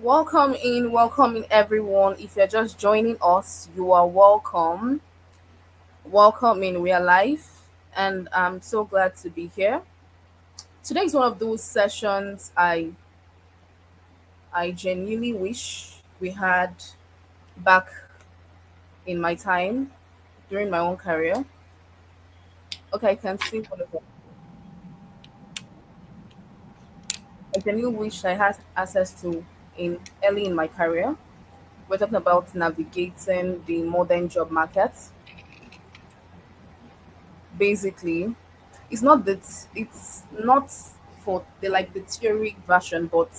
Welcome in everyone. If you're just joining us, you are welcome. Welcome in real life, and I'm so glad to be here. Today is one of those sessions I genuinely wish we had back in my time during my own career. Okay, I can see one of them. I genuinely wish I had access to in early in my career. We're talking about navigating the modern job market. Basically, it's not for the like the theory version, but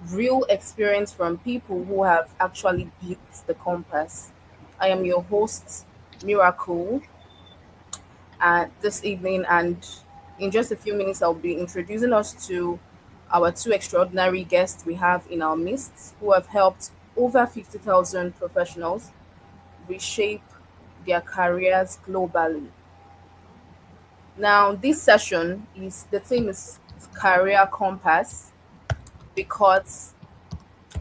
real experience from people who have actually built the compass. I am your host, Miracle, this evening, and in just a few minutes I'll be introducing us to our two extraordinary guests we have in our midst who have helped over 50,000 professionals reshape their careers globally. Now, this session is the theme is career compass because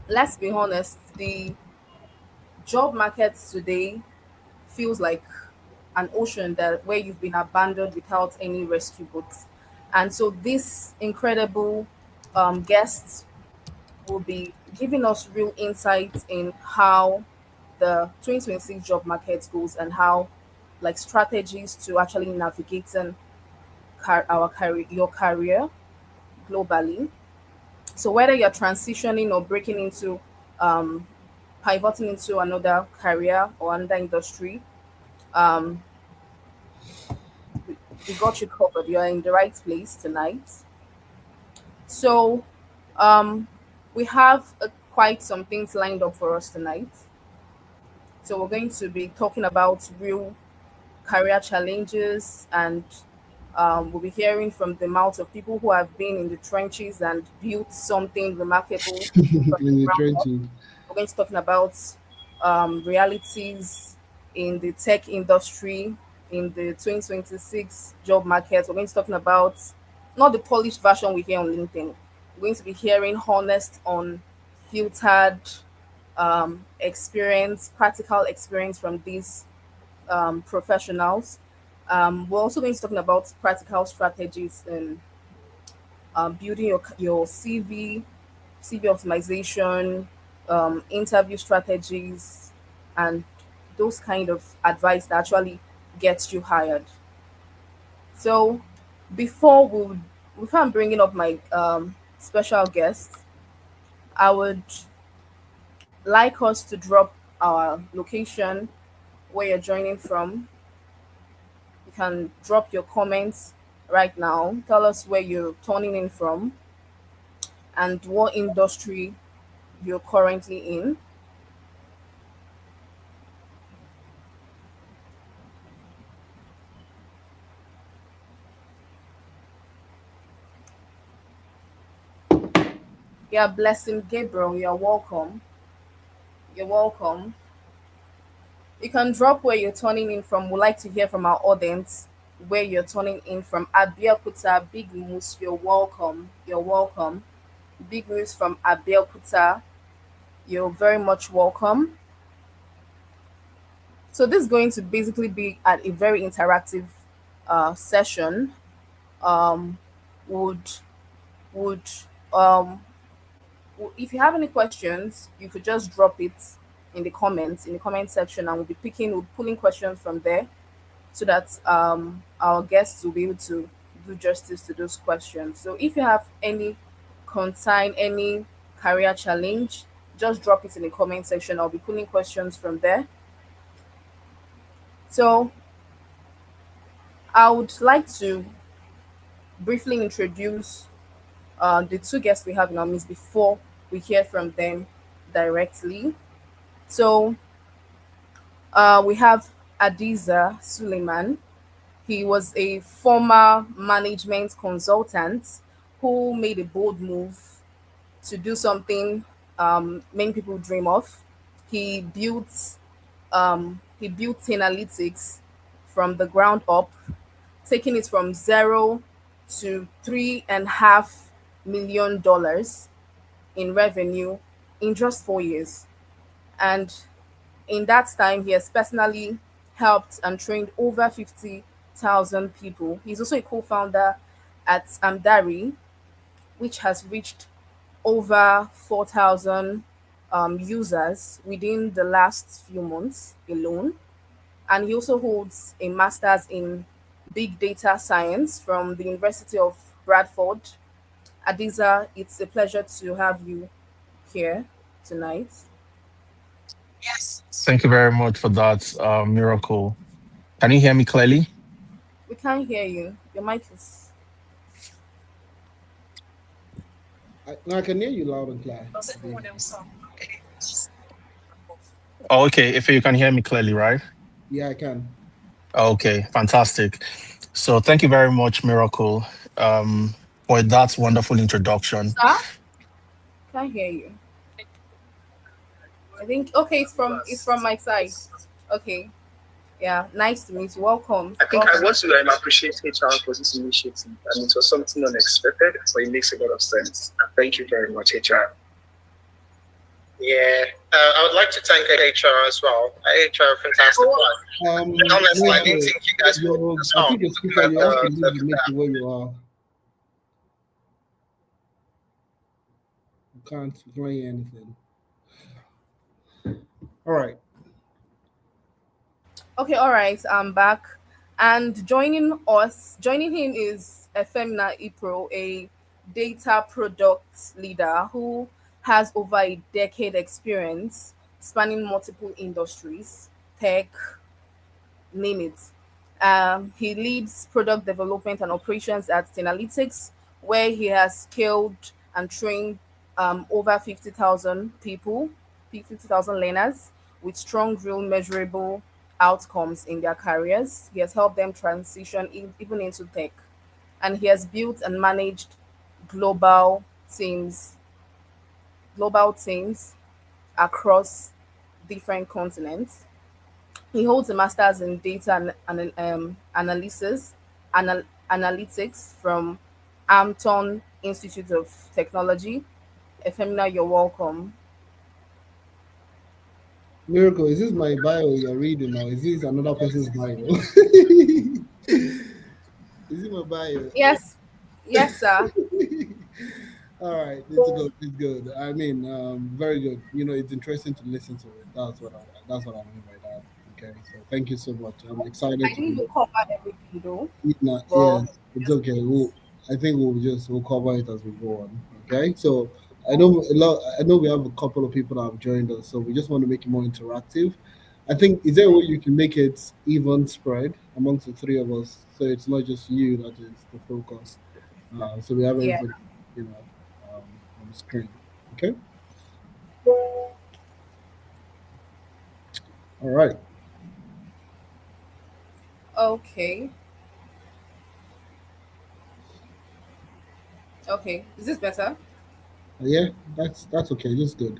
let's be honest, the job market today feels like an ocean that where you've been abandoned without any rescue boats. And so this incredible guest will be giving us real insights in how the 2026 job market goes and how like strategies to actually navigating our career your career globally. So whether you're transitioning or breaking into um, pivoting into another career or another industry, um, we got you covered. You're in the right place tonight. So um, we have quite some things lined up for us tonight. So we're going to be talking about real career challenges and we'll be hearing from the mouths of people who have been in the trenches and built something remarkable from In the the ground up. trenches. We're going to be talking about realities in the tech industry in the 2026 job market. We're going to be talking about not the polished version we hear on LinkedIn. We're going to be hearing honest, unfiltered experience, practical experience from these professionals. We're also going to be talking about practical strategies in building your CV optimization, interview strategies, and those kind of advice that actually gets you hired. So before we before I'm bringing up my special guest, I would like us to drop our location where you're joining from. You can drop your comments right now. Tell us where you're tuning in from and what industry you're currently in. Yeah, Blessing Gabriel, you're welcome. You're welcome. You can drop where you're tuning in from. We'd like to hear from our audience where you're tuning in from. Abiyakuta, Big Moose, you're welcome. You're welcome. Big Moose from Abiyakuta, you're very much welcome. So this is going to basically be at a very interactive session. Um, would would um, if you have any questions, you could just drop it in the comment section, and we'll be pulling questions from there so that our guests will be able to do justice to those questions. So if you have any concern, any career challenge, just drop it in the comment section. I'll be pulling questions from there. So I would like to briefly introduce the two guests we have in our midst before we hear from them directly. So we have Adiza Suleiman. He was a former management consultant who made a bold move to do something many people dream of. He built he built Analytics from the ground up, taking it from zero to $3.5 million in revenue in just 4 years. And in that time, he has personally helped and trained over 50,000 people. He's also a co founder at Amdari, which has reached over 4,000 users within the last few months alone. And he also holds a master's in big data science from the University of Bradford. Adiza, it's a pleasure to have you here tonight. Thank you very much for that, Miracle. Can you hear me clearly? We can't hear you. Your mic is. No, I can hear you loud and clear. Oh, okay. If you can hear me clearly, right? Yeah, I can. Okay, fantastic. So thank you very much, Miracle, um, for that wonderful introduction. Sir? Can't hear you. I think okay, it's from my side. Okay. Yeah, nice to meet you. Welcome. I think I want to appreciate HR for this initiative. And it was something unexpected, but it makes a lot of sense. Thank you very much, HR. Yeah, I would like to thank HR as well. HR, fantastic one. Honestly, I didn't think you guys would do this. I think your speaker, you have to leave the mic the way you are. You can't play anything. All right. Okay, all right, I'm back. And joining him is Efemina Ipro, a data product leader who has over a decade experience spanning multiple industries, tech, name it. He leads product development and operations at Tenalytics, where he has scaled and trained over 50,000 people, 50,000 learners with strong, real, measurable outcomes in their careers. He has helped them transition even into tech. And he has built and managed global teams, global teams across different continents. He holds a master's in data analysis, analytics from Ampton Institute of Technology. Efemina, you're welcome. Miracle, is this my bio you're reading now? Is this another person's bio? Is it my bio? Yes, yes, sir. All right, it's good. It's good. I mean, very good. You know, it's interesting to listen to it. That's what I mean by that. Okay, so thank you so much. I'm excited I to didn't be. even cover everything though. Yeah, Well, it's okay. I think we'll cover it as we go on. Okay, so I know a lot. I know we have a couple of people that have joined us, so we just want to make it more interactive. I think is there a way you can make it even spread amongst the three of us, so it's not just you that is the focus. So we have yeah. everybody, you know, um, on the screen. Okay. All right. Okay. Okay. Is this better? Yeah, that's okay. Just good.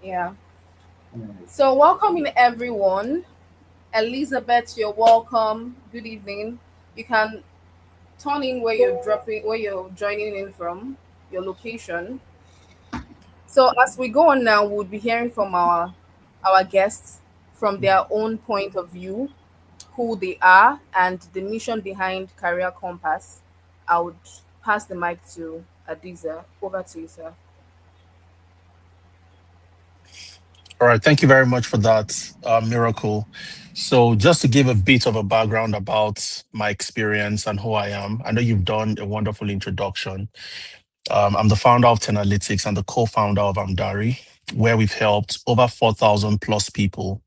Yeah. All right. So welcoming everyone. Elizabeth, you're welcome. Good evening. You can turn in where you're joining in from, your location. So as we go on now, we'll be hearing from our guests from their own point of view, who they are, and the mission behind Career Compass. I would pass the mic to Adiza. Over to you, sir. All right, thank you very much for that, Miracle. So, just to give a bit of a background about my experience and who I am, I know you've done a wonderful introduction. I'm the founder of Tenalytics and the co founder of Amdari, where we've helped over 4,000 plus people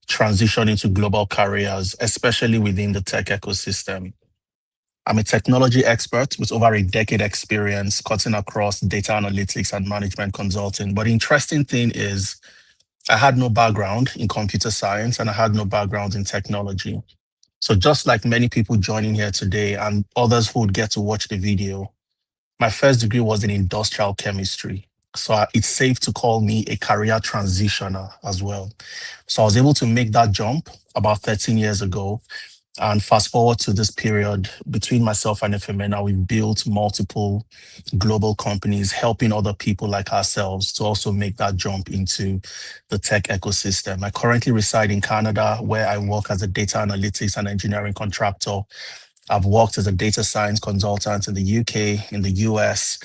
transition into global careers, especially within the tech ecosystem. I'm a technology expert with over a decade experience cutting across data analytics and management consulting. But the interesting thing is, I had no background in computer science and I had no background in technology. So, just like many people joining here today and others who would get to watch the video, my first degree was in industrial chemistry. So, it's safe to call me a career transitioner as well. So, I was able to make that jump about 13 years ago And fast forward to this period, between myself and Efemena, we've built multiple global companies, helping other people like ourselves to also make that jump into the tech ecosystem. I currently reside in Canada, where I work as a data analytics and engineering contractor. I've worked as a data science consultant in the UK, in the US.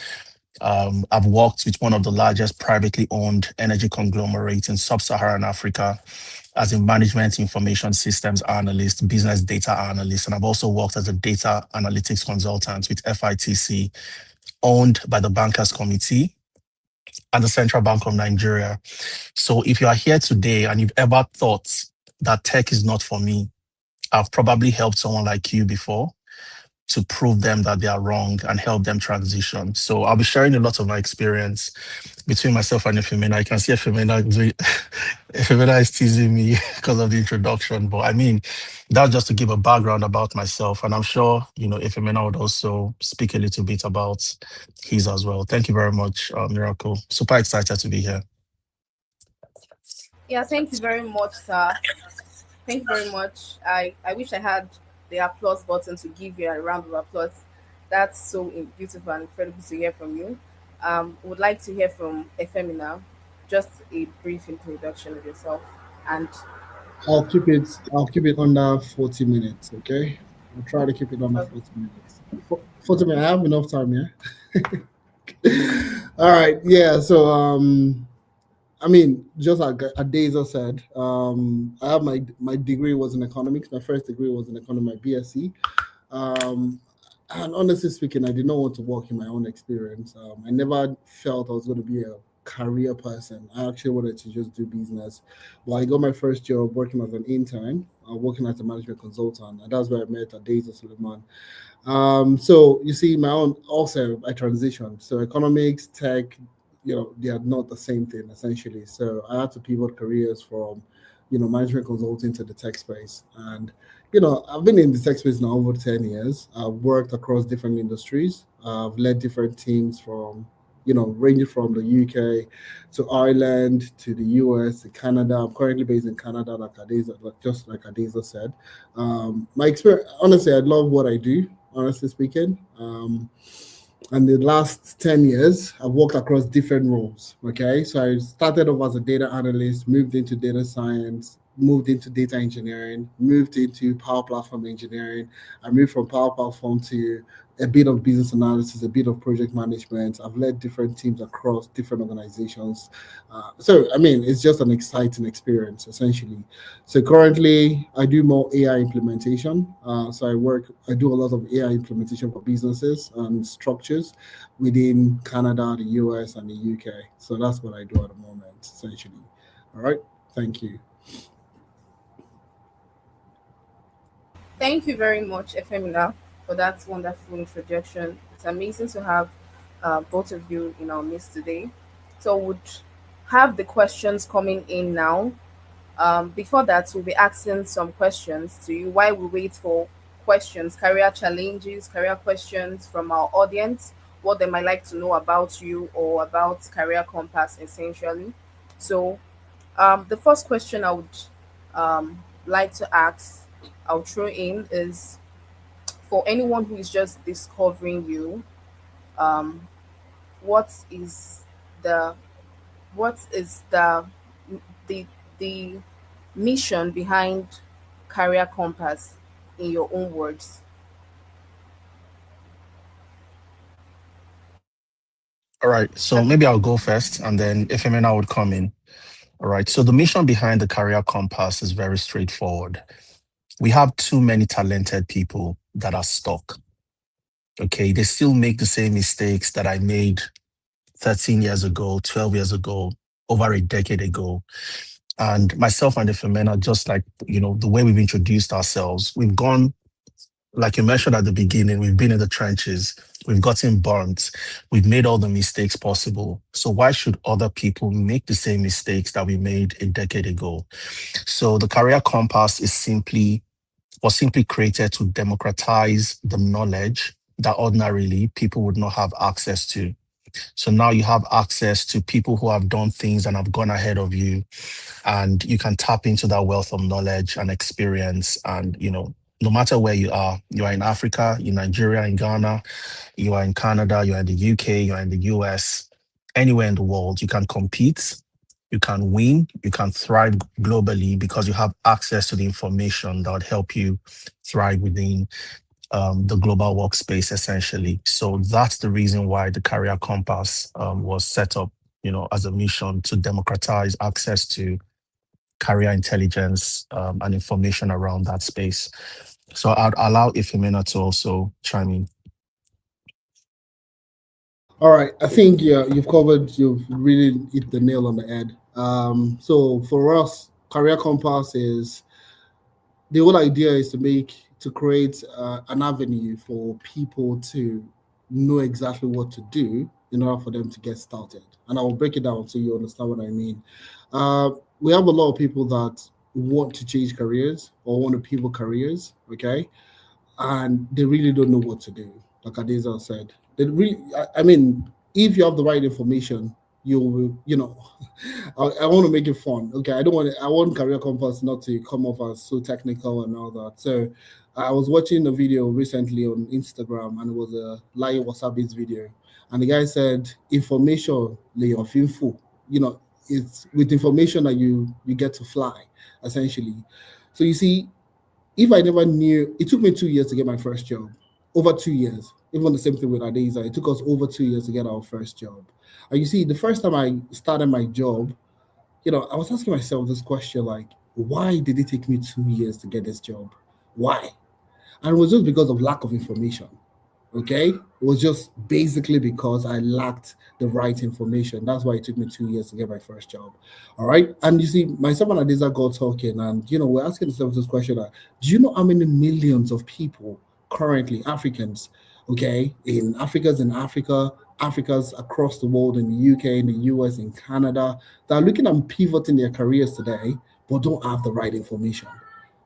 I've worked with one of the largest privately owned energy conglomerates in sub-Saharan Africa as a management information systems analyst, business data analyst, and I've also worked as a data analytics consultant with FITC, owned by the Bankers Committee and the Central Bank of Nigeria. So if you are here today and you've ever thought that tech is not for me, I've probably helped someone like you before to prove them that they are wrong and help them transition. So I'll be sharing a lot of my experience between myself and Efemena. I can see Efemena Efemena is teasing me because of the introduction, but I mean, that's just to give a background about myself. And I'm sure, Efemena would also speak a little bit about his as well. Thank you very much, Miracle. Super excited to be here. Yeah, thank you very much, sir. Thank you very much. I wish I had the applause button to give you a round of applause. That's so beautiful and incredible to hear from you. Would like to hear from Efemina. Just a brief introduction of yourself, and I'll keep it under 40 minutes, okay? I'll try to keep it under 40 minutes. 40 minutes, I have enough time, yeah? All right, yeah, so I mean, just like Adeza said, I have my degree was in economics. My first degree was in economics, my BSc. And honestly speaking, I did not want to work in my own experience. I never felt I was going to be a career person. I actually wanted to just do business. Well, I got my first job working as an intern, working as a management consultant, and that's where I met Adeza Suleiman. So you see, my own also I transitioned. So economics, tech, they are not the same thing essentially. So I had to pivot careers from, management consulting to the tech space. And, I've been in the tech space now over 10 years. I've worked across different industries. I've led different teams from, ranging from the UK to Ireland to the US to Canada. I'm currently based in Canada, just like Adeza said. My experience, honestly, I love what I do, honestly speaking. And the last 10 years, I've worked across different roles. Okay. So I started off as a data analyst, moved into data science, moved into data engineering, moved into Power Platform engineering. I moved from Power Platform to a bit of business analysis, a bit of project management. I've led different teams across different organizations. So, I mean, it's just an exciting experience, essentially. So currently, I do more AI implementation. So I do a lot of AI implementation for businesses and structures within Canada, the US, and the UK. So that's what I do at the moment, essentially. All right. Thank you. thank you very much, Efemina, for that wonderful introduction. It's amazing to have both of you in our midst today. So, would have the questions coming in now. Before that, we'll be asking some questions to you while we wait for questions, career challenges, career questions from our audience, what they might like to know about you or about Career Compass essentially. So, the first question I would like to ask, I'll throw in is for anyone who is just discovering you, um, what is the what is the the mission behind Career Compass in your own words? All right. So maybe I'll go first and then Efemena would come in. All right. So the mission behind the Career Compass is very straightforward. We have too many talented people that are stuck. Okay. They still make the same mistakes that I made 13 years ago, 12 years ago, over a decade ago. And myself and Efemena, just like, the way we've introduced ourselves, we've gone, like you mentioned at the beginning, we've been in the trenches, we've gotten burnt, we've made all the mistakes possible. So why should other people make the same mistakes that we made a decade ago? So the Career Compass was simply created to democratize the knowledge that ordinarily people would not have access to. So now you have access to people who have done things and have gone ahead of you, and you can tap into that wealth of knowledge and experience and, no matter where you are in Africa, in Nigeria, in Ghana, you are in Canada, you are in the UK, you are in the US, anywhere in the world, you can compete, you can win, you can thrive globally because you have access to the information that would help you thrive within the global workspace, essentially. So that's the reason why the Career Compass was set up, as a mission to democratize access to career intelligence and information around that space. So I'd allow Ifemina to also chime in. All right, I think you've really hit the nail on the head. So for us, Career Compass is the whole idea is to create an avenue for people to know exactly what to do in order for them to get started. And I will break it down so you understand what I mean. We have a lot of people that want to change careers or want to pivot careers, okay? And they really don't know what to do. Like Adeza said, they really. I mean, if you have the right information, you will. I want to make it fun. Okay, I don't want. I want Career Compass not to come off as so technical and all that. So, I was watching a video recently on Instagram, and it was a Lai Wasabi's video, and the guy said, "Information lay of info." It's with information that you get to fly, essentially. So you see, if I never knew, it took me 2 years to get my first job. Over 2 years. Even the same thing with Adeza. It took us over 2 years to get our first job. And you see, the first time I started my job, I was asking myself this question like, why did it take me 2 years to get this job? Why? And it was just because of lack of information. Okay, it was just basically because I lacked the right information. That's why it took me 2 years to get my first job. All right, and you see, myself and Adiza got talking, and we're asking ourselves this question: do you know how many millions of people currently Africans, okay, in Africa, Africa's across the world, in the UK, in the US, in Canada, that are looking at pivoting their careers today, but don't have the right information.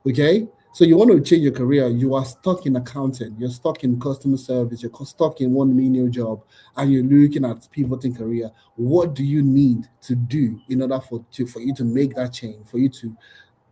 Okay, so you want to change your career, you are stuck in accounting, you're stuck in customer service, you're stuck in one menial job, and you're looking at pivoting career. What do you need to do in order for you to make that change, for you to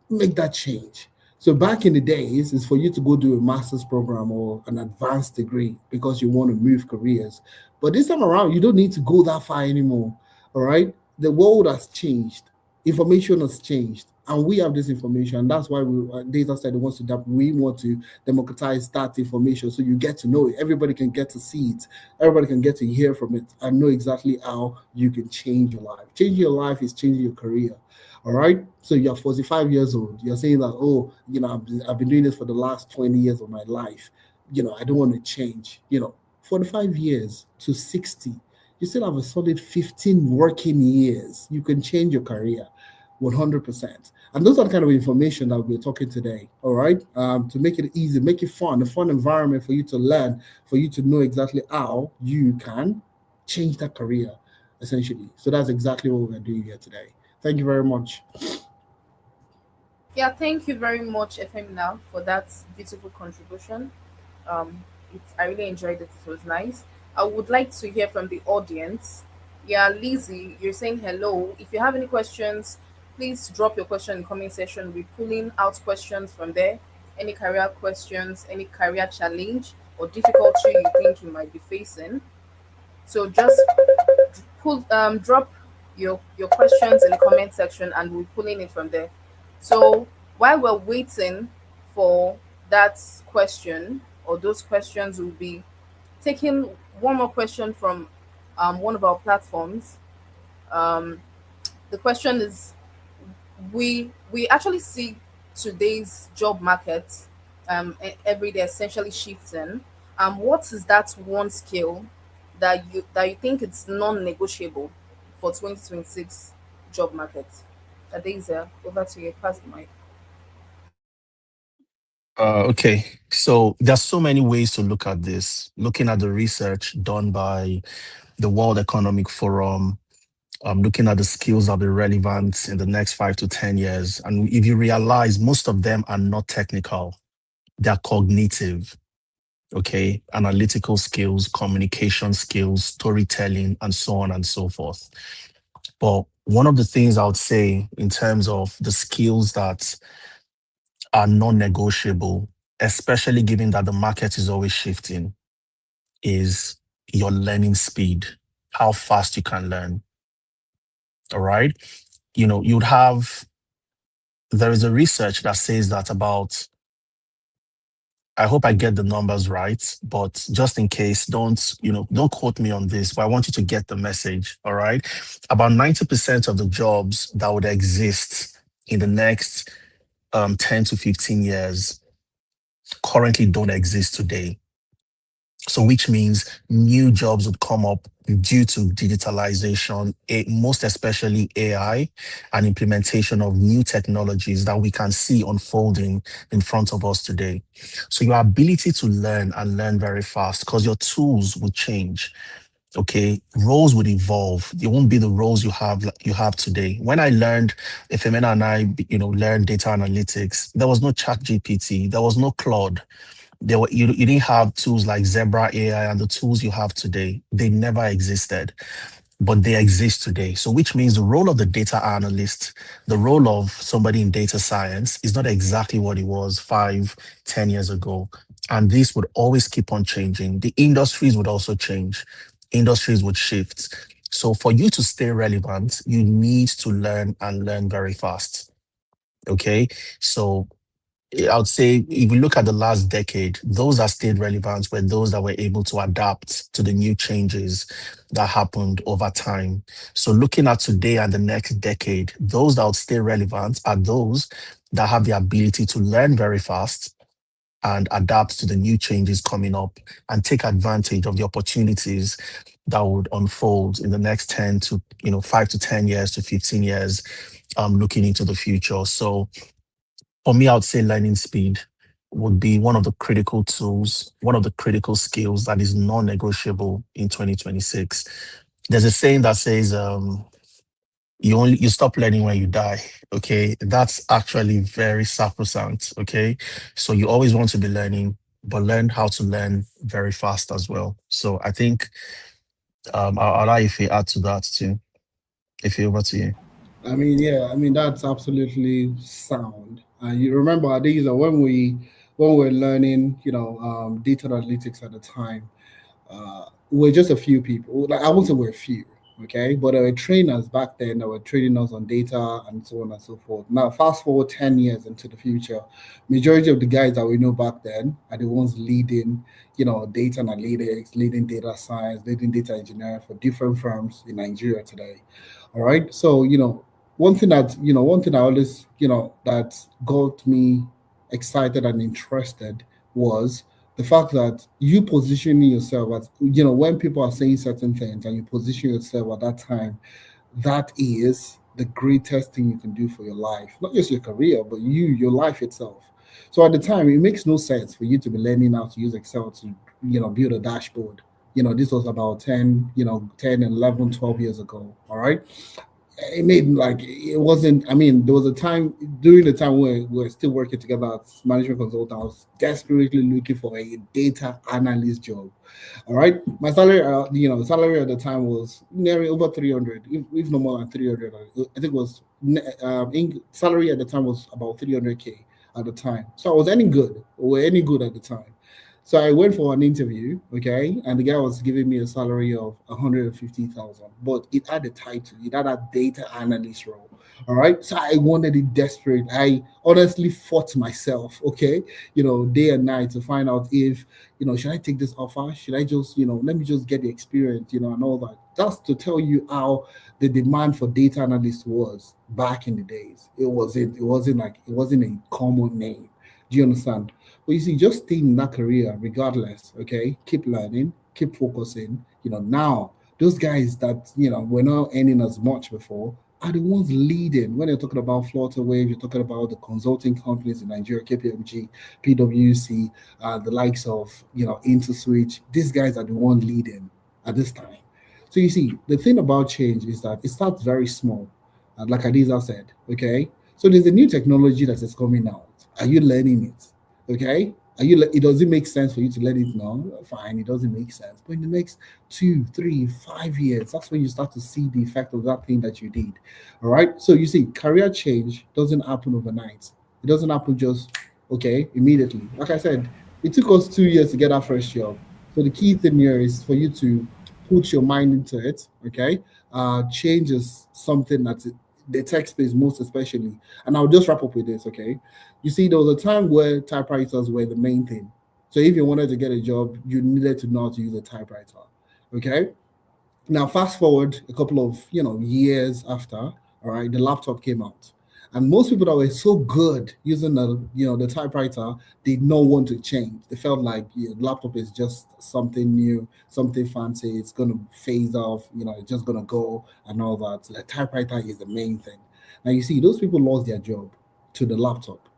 make that change? So back in the days, is for you to go do a master's program or an advanced degree because you want to move careers. But this time around, you don't need to go that far anymore. All right, the world has changed, information has changed, and we have this information. That's why Data said we want to democratize that information so you get to know it. Everybody can get to see it. Everybody can get to hear from it and know exactly how you can change your life. Changing your life is changing your career. All right. So you're 45 years old. You're saying that, oh, I've been doing this for the last 20 years of my life. I don't want to change. 45 years to 60. You still have a solid 15 working years. You can change your career 100%. And those are the kind of information that we're talking today. All right. To make it easy, make it fun, a fun environment for you to learn, for you to know exactly how you can change that career, essentially. So that's exactly what we're doing here today. Thank you very much. Yeah, thank you very much, Efemina, for that beautiful contribution. I really enjoyed it. It was nice. I would like to hear from the audience. Yeah, Lizzie, you're saying hello. If you have any questions, please drop your question in the comment section. We're pulling out questions from there. Any career questions, any career challenge or difficulty you think you might be facing. So just drop your questions in the comment section and we're pulling it from there. So while we're waiting for that question or those questions, will be taking one more question from one of our platforms. The question is, we actually see today's job market every day essentially shifting. What is that one skill that you think it's non-negotiable for 2026 job market? Adeza, over to you. Pass the mic. Okay, so there's so many ways to look at this. Looking at the research done by the World Economic Forum, looking at the skills that will be relevant in the next 5 to 10 years, and if you realize most of them are not technical, they're cognitive. Okay, analytical skills, communication skills, storytelling, and so on and so forth. But one of the things I would say in terms of the skills that are non-negotiable, especially given that the market is always shifting, is your learning speed, how fast you can learn. All right. You'd have, there is a research that says that about, I hope I get the numbers right, but just in case, don't quote me on this, but I want you to get the message. All right. About 90% of the jobs that would exist in the next 10 to 15 years currently don't exist today. So which means new jobs would come up due to digitalization, most especially AI and implementation of new technologies that we can see unfolding in front of us today. So your ability to learn and learn very fast, because your tools will change. Okay, roles would evolve. They won't be the roles you have today. When I learned, if Femena and I, learned data analytics, there was no ChatGPT, there was no Claude. You didn't have tools like Zebra AI and the tools you have today. They never existed, but they exist today. So which means the role of the data analyst, the role of somebody in data science is not exactly what it was 5-10 years ago. And this would always keep on changing. The industries would also change. Industries would shift. So for you to stay relevant, you need to learn and learn very fast. Okay. So I would say if we look at the last decade, those that stayed relevant were those that were able to adapt to the new changes that happened over time. So looking at today and the next decade, those that would stay relevant are those that have the ability to learn very fast and adapt to the new changes coming up and take advantage of the opportunities that would unfold in the next 10 to 5 to 10 years to 15 years, looking into the future. So for me, I would say learning speed would be one of the critical tools, one of the critical skills that is non-negotiable in 2026. There's a saying that says, you stop learning when you die. Okay, that's actually very sacrosanct. Okay, so you always want to be learning, but learn how to learn very fast as well. So I think I'll allow if you add to that too. If you over to you. That's absolutely sound. You remember these are when we were learning, data analytics at the time. We're just a few people. Like, I won't say we're a few, okay, but there were trainers back then that were training us on data and so on and so forth. Now, fast forward 10 years into the future, majority of the guys that we know back then are the ones leading, data analytics, leading data science, leading data engineering for different firms in Nigeria today. All right. So, one thing I always, that got me excited and interested was the fact that you positioning yourself as, when people are saying certain things and you position yourself at that time, that is the greatest thing you can do for your life, not just your career, but your life itself. So at the time, it makes no sense for you to be learning how to use Excel to, build a dashboard. This was about 10, 10, 11, 12 years ago. All right. It made it wasn't. There was a time during the time where we were still working together as management consultant. I was desperately looking for a data analyst job. All right, my salary, salary at the time was nearly over 300, if no more than 300. I think it was salary at the time was about 300K at the time. So I was earning good. We were earning good at the time. So I went for an interview, okay, and the guy was giving me a salary of 150,000, but it had a title, it had a data analyst role. All right. So I wanted it desperate. I honestly fought myself, okay, day and night to find out if, should I take this offer? Should I just, let me just get the experience, and all that. That's to tell you how the demand for data analysts was back in the days. It wasn't a common name. Do you understand? But you see, just stay in that career regardless, okay? Keep learning, keep focusing. Now, those guys that, were not earning as much before are the ones leading. When you're talking about Flutterwave, you're talking about the consulting companies in Nigeria, KPMG, PwC, the likes of, InterSwitch. These guys are the ones leading at this time. So you see, the thing about change is that it starts very small, like Adiza said, okay? So there's a new technology that is coming out. Are you learning it? Okay, it doesn't make sense for you to let it know. Fine, it doesn't make sense. But in the next 2, 3, 5 years, that's when you start to see the effect of that thing that you did. All right. So you see, career change doesn't happen overnight. It doesn't happen just, okay, immediately. Like I said, it took us 2 years to get our first job. So the key thing here is for you to put your mind into it, okay? Change is something that the tech space most especially. And I'll just wrap up with this, okay? You see, there was a time where typewriters were the main thing. So if you wanted to get a job, you needed to know how to use a typewriter, okay? Now, fast forward a couple of years after, all right, the laptop came out, and most people that were so good using the typewriter did not want to change. They felt like the laptop is just something new, something fancy. It's gonna phase off. It's just gonna go and all that. So the typewriter is the main thing. Now you see, those people lost their job to the laptop.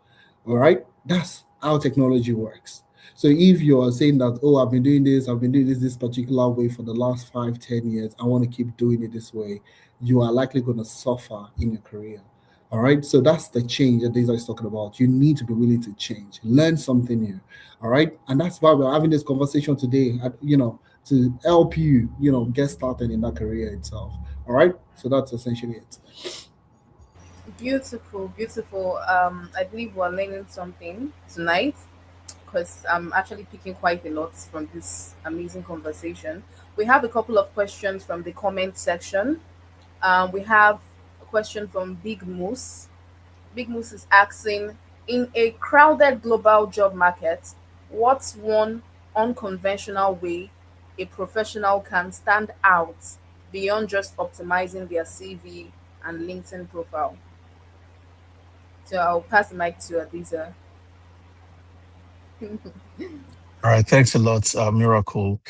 All right, that's how technology works. So if you're saying that, oh, I've been doing this particular way for the last 5, 10 years, I want to keep doing it this way, you are likely going to suffer in your career. All right. So that's the change that Deza is talking about. You need to be willing to change, learn something new. All right. And that's why we're having this conversation today, to help you, get started in that career itself. All right. So that's essentially it. Beautiful, beautiful. I believe we're learning something tonight because I'm actually picking quite a lot from this amazing conversation. We have a couple of questions from the comment section. We have a question from Big Moose. Big Moose is asking, in a crowded global job market, what's one unconventional way a professional can stand out beyond just optimizing their CV and LinkedIn profile? So I'll pass the mic to Adiza. All right, thanks a lot, Miracle.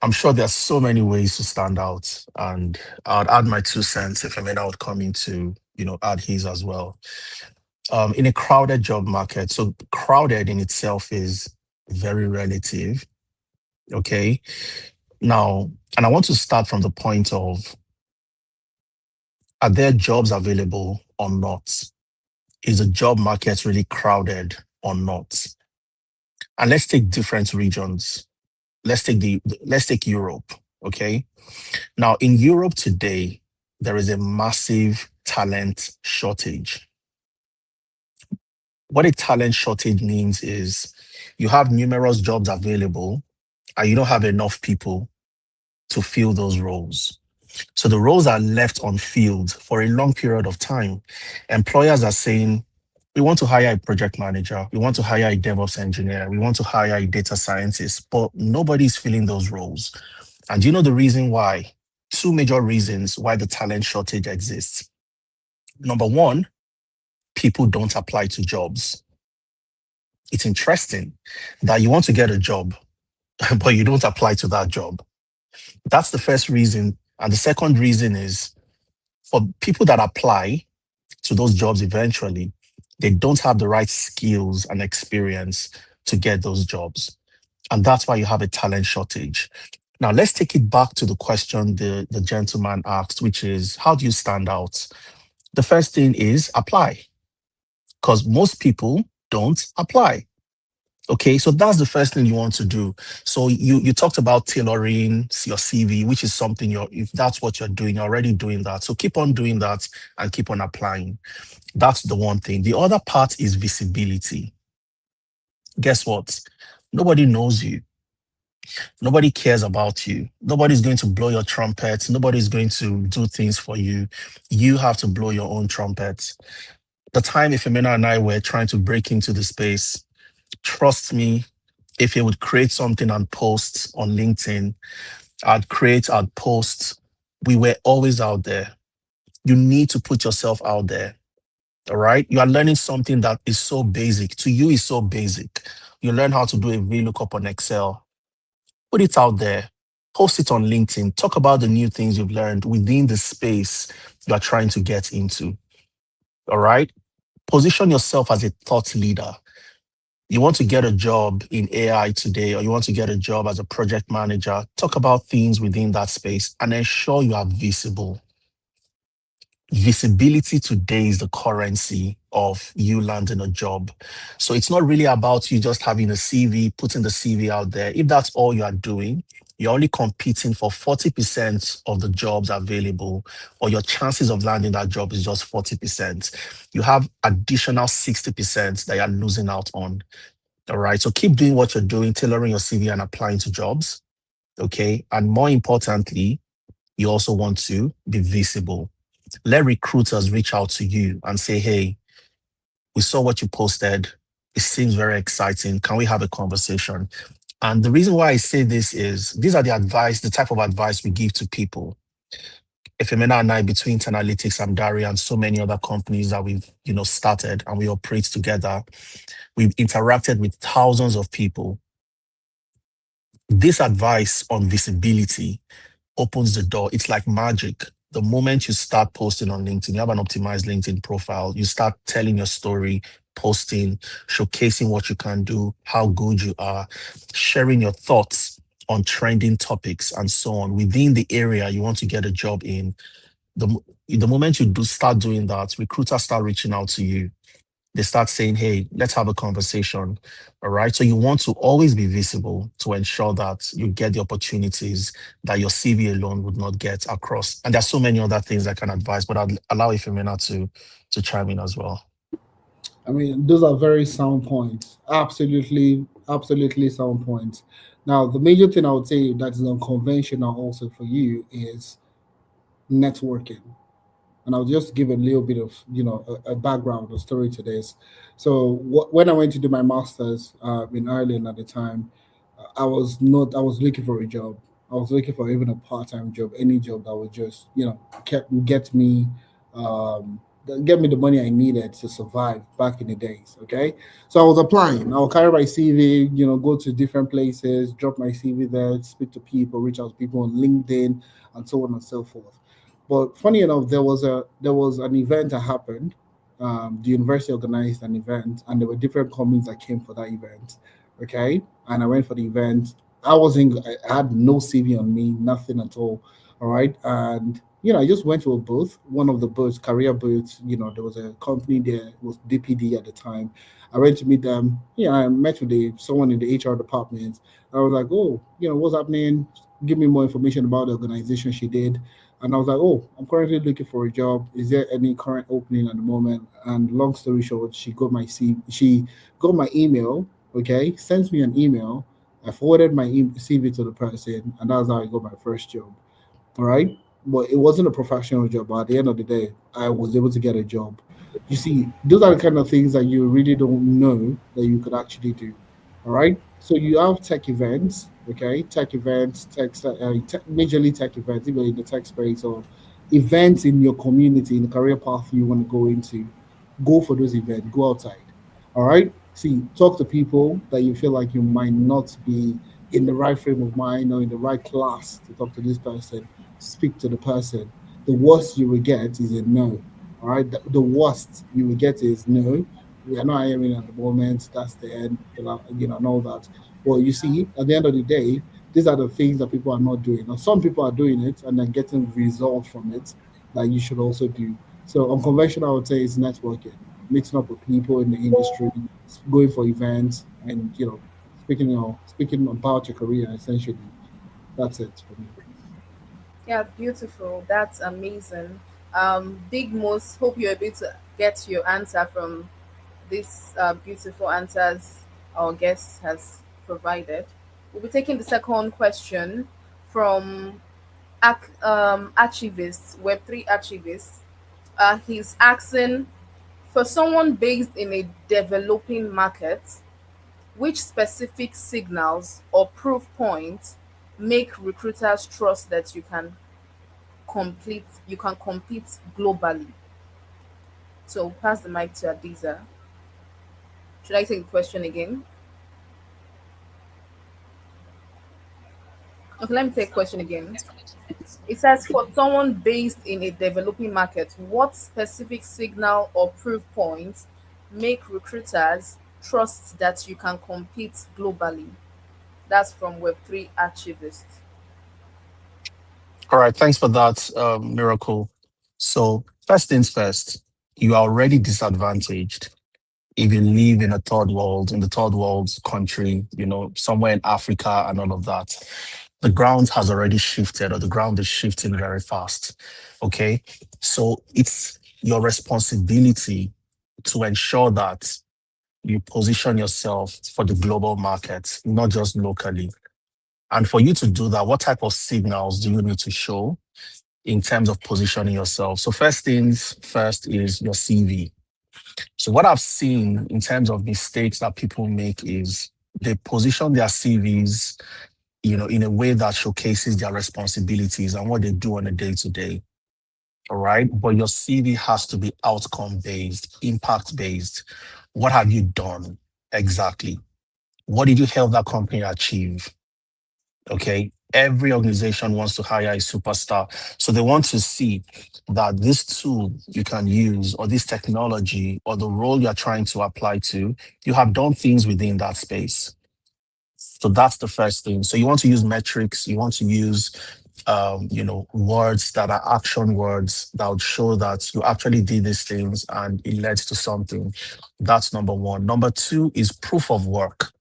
I'm sure there's so many ways to stand out, and I'd add my 2 cents if I would come in to, add his as well. In a crowded job market, so crowded in itself is very relative. Okay. Now, and I want to start from the point of, are there jobs available or not? Is the job market really crowded or not? And let's take different regions. Let's take Europe. Okay. Now, in Europe today, there is a massive talent shortage. What a talent shortage means is you have numerous jobs available and you don't have enough people to fill those roles. So the roles are left unfilled for a long period of time. Employers are saying, we want to hire a project manager, we want to hire a DevOps engineer, we want to hire a data scientist, but nobody's filling those roles. And do you know the reason why? Two major reasons why the talent shortage exists. Number one, people don't apply to jobs. It's interesting that you want to get a job, but you don't apply to that job. That's the first reason. And the second reason is for people that apply to those jobs eventually, they don't have the right skills and experience to get those jobs. And that's why you have a talent shortage. Now, let's take it back to the question the gentleman asked, which is, how do you stand out? The first thing is apply, because most people don't apply. Okay, so that's the first thing you want to do. So you talked about tailoring your CV, which is something if that's what you're doing, you're already doing that. So keep on doing that and keep on applying. That's the one thing. The other part is visibility. Guess what? Nobody knows you. Nobody cares about you. Nobody's going to blow your trumpet. Nobody's going to do things for you. You have to blow your own trumpet. The time Ifemina and I were trying to break into the space, trust me, if you would create something and post on LinkedIn, I'd post. We were always out there. You need to put yourself out there. All right. You are learning something that is so basic. To you, is so basic. You learn how to do a VLOOKUP on Excel. Put it out there. Post it on LinkedIn. Talk about the new things you've learned within the space you are trying to get into. All right. Position yourself as a thought leader. You want to get a job in AI today, or you want to get a job as a project manager, talk about things within that space and ensure you are visible. Visibility today is the currency of you landing a job. So it's not really about you just having a CV, putting the CV out there. If that's all you are doing, you're only competing for 40% of the jobs available, or your chances of landing that job is just 40%. You have additional 60% that you're losing out on. All right. So keep doing what you're doing, tailoring your CV and applying to jobs. Okay. And more importantly, you also want to be visible. Let recruiters reach out to you and say, hey, we saw what you posted. It seems very exciting. Can we have a conversation? And the reason why I say this is these are the type of advice we give to people. Ifemena and I, between Tanalytics and Dari and so many other companies that we've started and we operate together, we've interacted with thousands of people. This advice on visibility opens the door. It's like magic. The moment you start posting on LinkedIn, you have an optimized LinkedIn profile, you start telling your story, posting, showcasing what you can do, how good you are, sharing your thoughts on trending topics and so on within the area you want to get a job in. The moment you start doing that, recruiters start reaching out to you. They start saying, hey, let's have a conversation. All right. So you want to always be visible to ensure that you get the opportunities that your CV alone would not get across. And there's so many other things I can advise, but I'll allow Ifemena to chime in as well. I mean, those are very sound points. Absolutely, absolutely sound points. Now, the major thing I would say that is unconventional also for you is networking. And I'll just give a little bit of, a background, a story to this. So when I went to do my master's in Ireland at the time, I was looking for a job. I was looking for even a part-time job, any job that would just, get me the money I needed to survive back in the days. Okay. So I was applying. I'll carry my CV, go to different places, drop my CV there, speak to people, reach out to people on LinkedIn and so on and so forth. But funny enough, there was an event that happened. The university organized an event, and there were different companies that came for that event. Okay, and I went for the event. I had no CV on me, nothing at all. All right, and I just went to a booth, one of the booths, career booths. There was a company there, it was DPD at the time. I went to meet them. I met with someone in the HR department. I was like, oh, what's happening? Give me more information about the organization she did. And I was like, oh, I'm currently looking for a job. Is there any current opening at the moment? And long story short, she got my email, okay, sent me an email. I forwarded my CV to the person, and that's how I got my first job. All right. But it wasn't a professional job. But at the end of the day, I was able to get a job. You see, those are the kind of things that you really don't know that you could actually do. All right. So you have tech events, okay? Tech events, majorly tech events, even in the tech space, or events in your community, in the career path you want to go into. Go for those events. Go outside. All right. See, talk to people that you feel like you might not be in the right frame of mind or in the right class to talk to this person. Speak to the person. The worst you will get is a no. All right. The worst you will get is no. We are not hiring at the moment. That's the end. And all that. Well, you see, at the end of the day, these are the things that people are not doing. Now, some people are doing it and they're getting results from it that you should also do. So, unconventional, I would say, is networking, meeting up with people in the industry, going for events, and speaking about your career. Essentially, that's it for me. Yeah, beautiful. That's amazing. Big Most, hope you're able to get your answer from these beautiful answers our guest has provided. We'll be taking the second question from Archivist, Web3 Archivist. He's asking, for someone based in a developing market, which specific signals or proof points make recruiters trust that you can compete globally? So pass the mic to Adiza. Should I take the question again? Okay, let me take the question again. It says, for someone based in a developing market, what specific signal or proof points make recruiters trust that you can compete globally? That's from Web3 Archivist. All right. Thanks for that, Miracle. So first things first, you are already disadvantaged if you live in the third world country, somewhere in Africa and all of that. the ground has already shifted, or the ground is shifting very fast. Okay. So it's your responsibility to ensure that you position yourself for the global market, not just locally. And for you to do that, what type of signals do you need to show in terms of positioning yourself? So first things first is your CV. So what I've seen in terms of mistakes that people make is they position their CVs, in a way that showcases their responsibilities and what they do on a day-to-day. All right. But your CV has to be outcome based, impact based. What have you done exactly? What did you help that company achieve? Okay. Every organization wants to hire a superstar. So they want to see that this tool you can use, or this technology, or the role you're trying to apply to, you have done things within that space. So that's the first thing. So you want to use metrics, you want to use words that are action words that would show that you actually did these things and it led to something. That's number one. Number two is proof of work.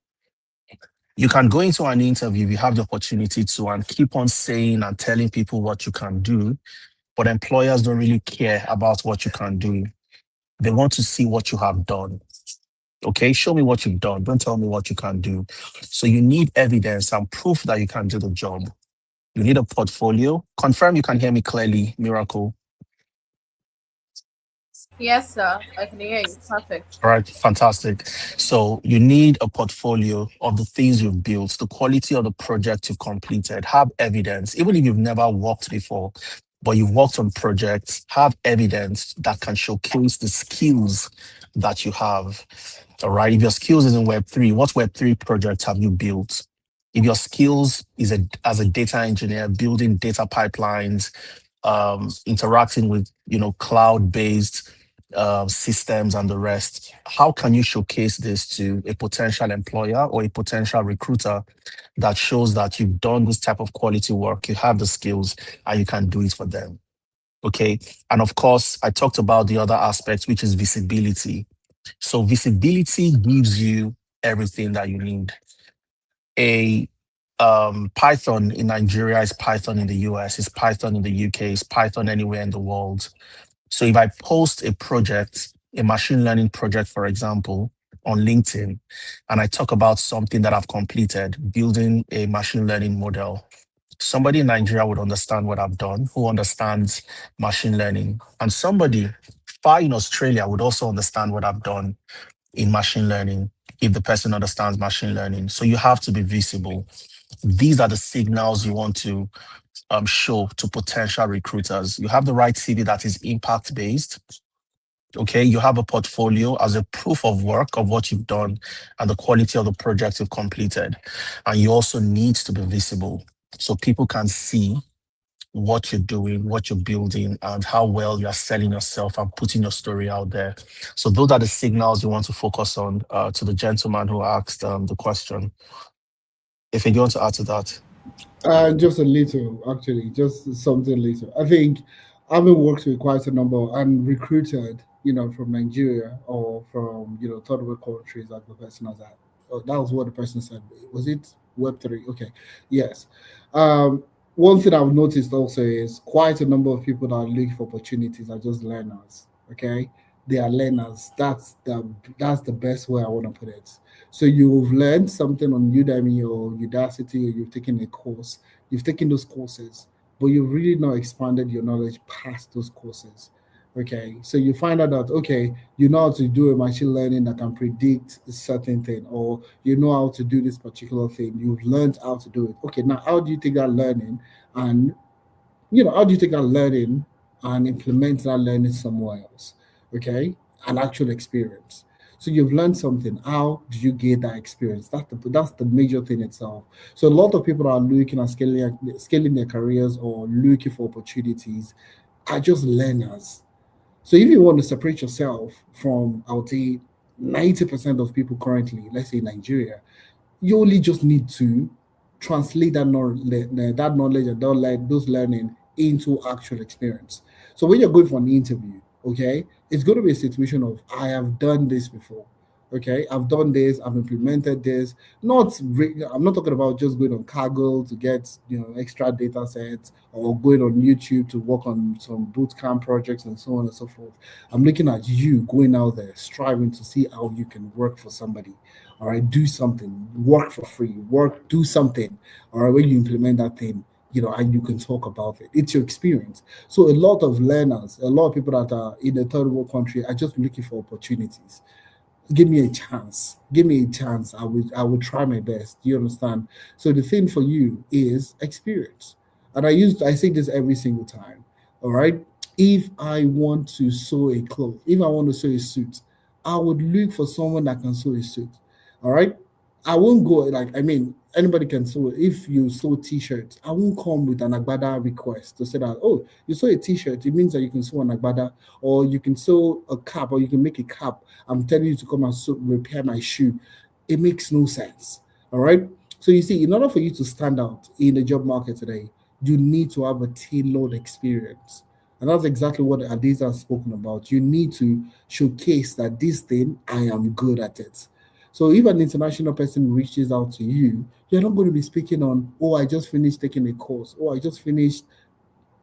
You can go into an interview if you have the opportunity to and keep on saying and telling people what you can do, but employers don't really care about what you can do. They want to see what you have done. Okay, show me what you've done. Don't tell me what you can do. So you need evidence and proof that you can do the job. You need a portfolio. Confirm you can hear me clearly, Miracle. Yes, sir. I can hear you. Perfect. All right, fantastic. So you need a portfolio of the things you've built, the quality of the project you've completed. Have evidence, even if you've never worked before, but you've worked on projects. Have evidence that can showcase the skills that you have. All right. If your skills is in Web3, what Web3 projects have you built? If your skills is as a data engineer, building data pipelines, interacting with cloud-based systems and the rest, how can you showcase this to a potential employer or a potential recruiter that shows that you've done this type of quality work, you have the skills, and you can do it for them? Okay. And of course, I talked about the other aspect, which is visibility. So visibility gives you everything that you need. A Python in Nigeria is Python in the US, is Python in the UK, is Python anywhere in the world. So if I post a project, a machine learning project, for example, on LinkedIn, and I talk about something that I've completed, building a machine learning model, somebody in Nigeria would understand what I've done, who understands machine learning. And somebody far in Australia would also understand what I've done in machine learning if the person understands machine learning. So you have to be visible. These are the signals you want to show to potential recruiters. You have the right CV that is impact based. Okay, you have a portfolio as a proof of work of what you've done and the quality of the project you've completed. And you also need to be visible so people can see what you're doing, what you're building, and how well you're selling yourself and putting your story out there. So those are the signals you want to focus on. To the gentleman who asked the question, if you want to add to that. Just a little, actually, just something little. I think having worked with quite a number and recruited, from Nigeria or from, third world countries, like the person has that. Oh, that was what the person said. Was it Web3? Okay. Yes. One thing I've noticed also is quite a number of people that are looking for opportunities are just learners. Okay. They are learners. That's the best way I want to put it. So you've learned something on Udemy or Udacity, or you've taken a course. You've taken those courses, but you've really not expanded your knowledge past those courses. Okay, so you find out that, okay, you know how to do a machine learning that can predict a certain thing, or you know how to do this particular thing. You've learned how to do it. Okay, now how do you take that learning and implement that learning somewhere else? Okay, an actual experience. So you've learned something. How do you get that experience? That's the major thing itself. So a lot of people are looking at scaling their careers or looking for opportunities are just learners. So if you want to separate yourself from, I would say, 90% of people currently, let's say Nigeria, you only just need to translate that knowledge and those learning into actual experience. So when you're going for an interview, okay, it's going to be a situation of, I have done this before. Okay, I've done this, I've implemented this. I'm not talking about just going on Kaggle to get extra data sets or going on YouTube to work on some bootcamp projects and so on and so forth. I'm looking at you going out there, striving to see how you can work for somebody. All right, do something, work for free, do something. All right, when you implement that thing, and you can talk about it. It's your experience. So a lot of learners, a lot of people that are in a third world country are just looking for opportunities. Give me a chance. Give me a chance. I will try my best. Do you understand? So the thing for you is experience. And I say this every single time. All right. If I want to sew a cloth, if I want to sew a suit, I would look for someone that can sew a suit. All right. I won't go anybody can sew. If you sew t-shirts, I won't come with an agbada request to say that, oh, you sew a t-shirt, it means that you can sew an agbada, or you can sew a cap, or you can make a cap. I'm telling you to come and repair my shoe. It makes no sense. All right. So you see, in order for you to stand out in the job market today, you need to have a tailored experience. And that's exactly what Adiza has spoken about. You need to showcase that this thing, I am good at it. So if an international person reaches out to you, you're not going to be speaking on, oh, I just finished taking a course. Oh, I just finished.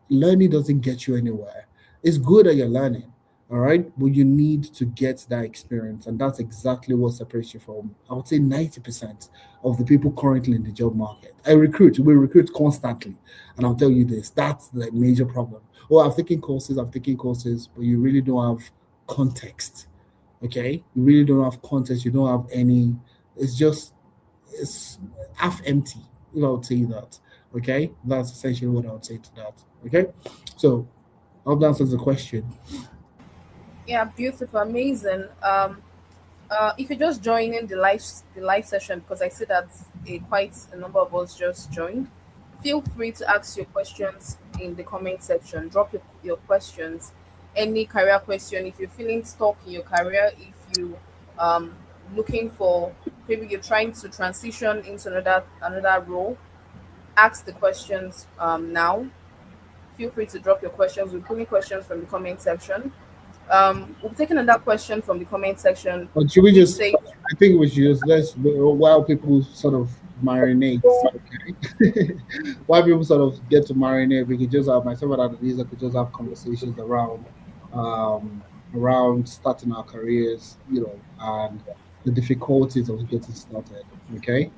Learning doesn't get you anywhere. It's good that you're learning, all right? But you need to get that experience. And that's exactly what separates you from, I would say, 90% of the people currently in the job market. We recruit constantly. And I'll tell you this, that's the major problem. Oh, I've taken courses, but you really don't have context. Okay, you really don't have context. You don't have any. It's half empty. If I would say that. Okay, that's essentially what I would say to that. Okay, so I hope that answers the question. Yeah, beautiful, amazing. If you're just joining the live session, because I see that quite a number of us just joined, feel free to ask your questions in the comment section. Drop your questions, any career question. If you're feeling stuck in your career, if you looking for, maybe you're trying to transition into another role, ask the questions now. Feel free to drop your questions. We're pulling questions from the comment section. We'll take another question from the comment section. But should we just say? I think we should just while people sort of marinate. Okay? While people sort of get to marinate, we could just have myself and Adeliza could just have conversations around starting our careers, and the difficulties of getting started. Okay.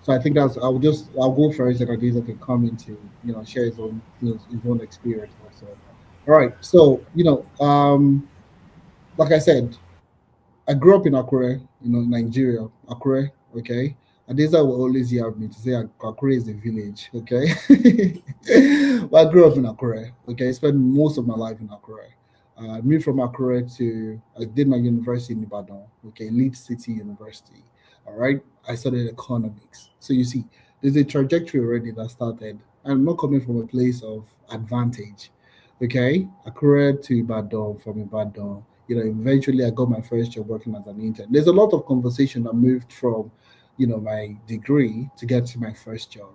So I think I'll go first, and Adeliza can come into share his own experience also. All right. So like I said, I grew up in Akure, Nigeria, Akure. Okay. Adeza will always hear me to say Akure is a village. Okay. But I grew up in Akure. Okay. I spent most of my life in Akure. I moved from Akure I did my university in Ibadan. Okay. Leeds City University. All right. I studied economics. So you see, there's a trajectory already that started. I'm not coming from a place of advantage. Okay. Akure to Ibadan, from Ibadan. Eventually I got my first job working as an intern. There's a lot of conversation that moved from, my degree to get to my first job.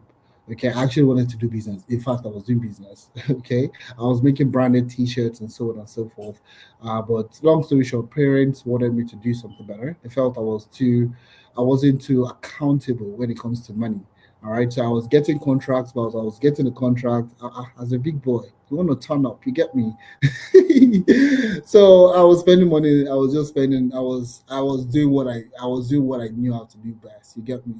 Okay, I actually wanted to do business. In fact, I was doing business. Okay, I was making branded T-shirts and so on and so forth. But long story short, parents wanted me to do something better. They felt I wasn't too accountable when it comes to money. All right, so I was getting contracts, but I was getting a contract as a big boy. You want to turn up, you get me. So I was spending money. I was just spending. I was doing what I knew how to do best. You get me,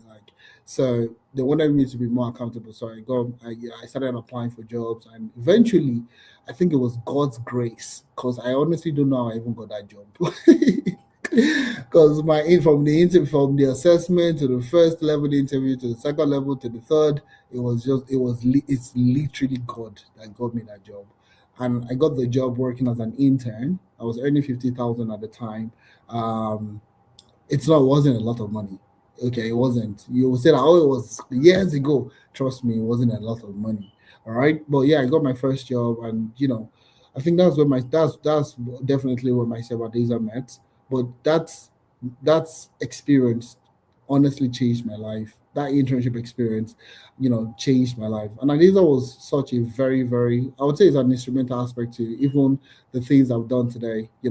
so they wanted me to be more accountable. So I started applying for jobs, and eventually, I think it was God's grace, because I honestly don't know how I even got that job. Because from the assessment to the first level interview to the second level to the third, it's literally God that got me that job. And I got the job working as an intern. I was earning 50,000 at the time. It wasn't a lot of money. Okay, it wasn't. You will say that, it was years ago. Trust me, it wasn't a lot of money. All right, but yeah, I got my first job, and I think that's definitely where myself and Adeza met. But that's experience honestly changed my life. That internship experience, changed my life. And Adeza was such a very, very, I would say, it's an instrumental aspect to even the things I've done today. The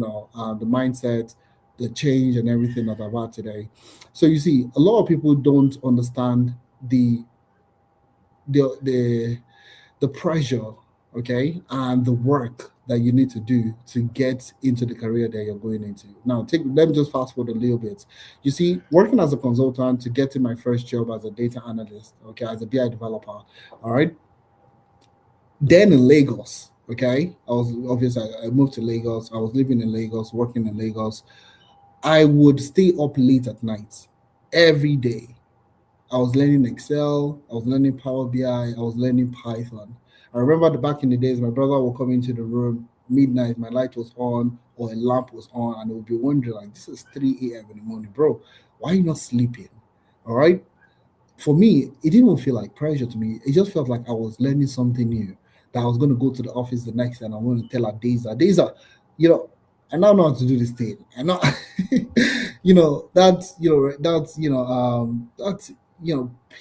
mindset, the change and everything that I've had today. So you see, a lot of people don't understand the the the pressure, okay, and the work that you need to do to get into the career that you're going into. Now, let me just fast forward a little bit. You see, working as a consultant to get in my first job as a data analyst, okay, as a BI developer, all right. Then in Lagos, okay, I was obviously I moved to Lagos. I was living in Lagos, working in Lagos. I would stay up late at night every day. I was learning Excel, I was learning Power BI, I was learning Python. I remember back in the days, my brother would come into the room midnight, my light was on or a lamp was on, and it would be wondering like, this is 3 a.m. in the morning, bro. Why are you not sleeping? All right. For me, it didn't feel like pressure to me. It just felt like I was learning something new. That I was going to go to the office the next day and I'm going to tell her Days are, I now know how to do this thing. I know,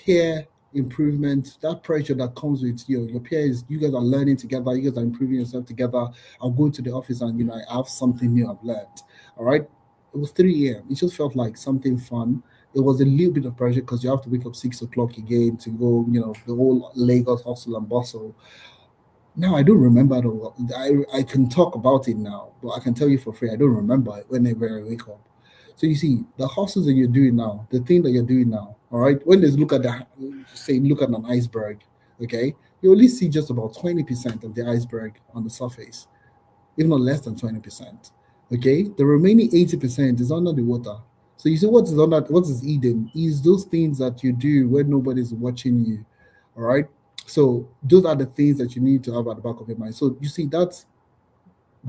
peer improvement, that pressure that comes with your peers. You guys are learning together. You guys are improving yourself together. I'll go to the office and I have something new I've learned. All right. It was 3 a.m. It just felt like something fun. It was a little bit of pressure because you have to wake up 6 o'clock again to go, the whole Lagos hustle and bustle. Now I don't remember I can talk about it now, but I can tell you for free, I don't remember it whenever I wake up. So you see, the hustles that you're doing now, the thing that you're doing now, all right, when they look at an iceberg, okay, you only see just about 20% of the iceberg on the surface, if not less than 20%. Okay, the remaining 80% is under the water. So you see what is Eden is those things that you do when nobody's watching you. All right. So those are the things that you need to have at the back of your mind. So you see that's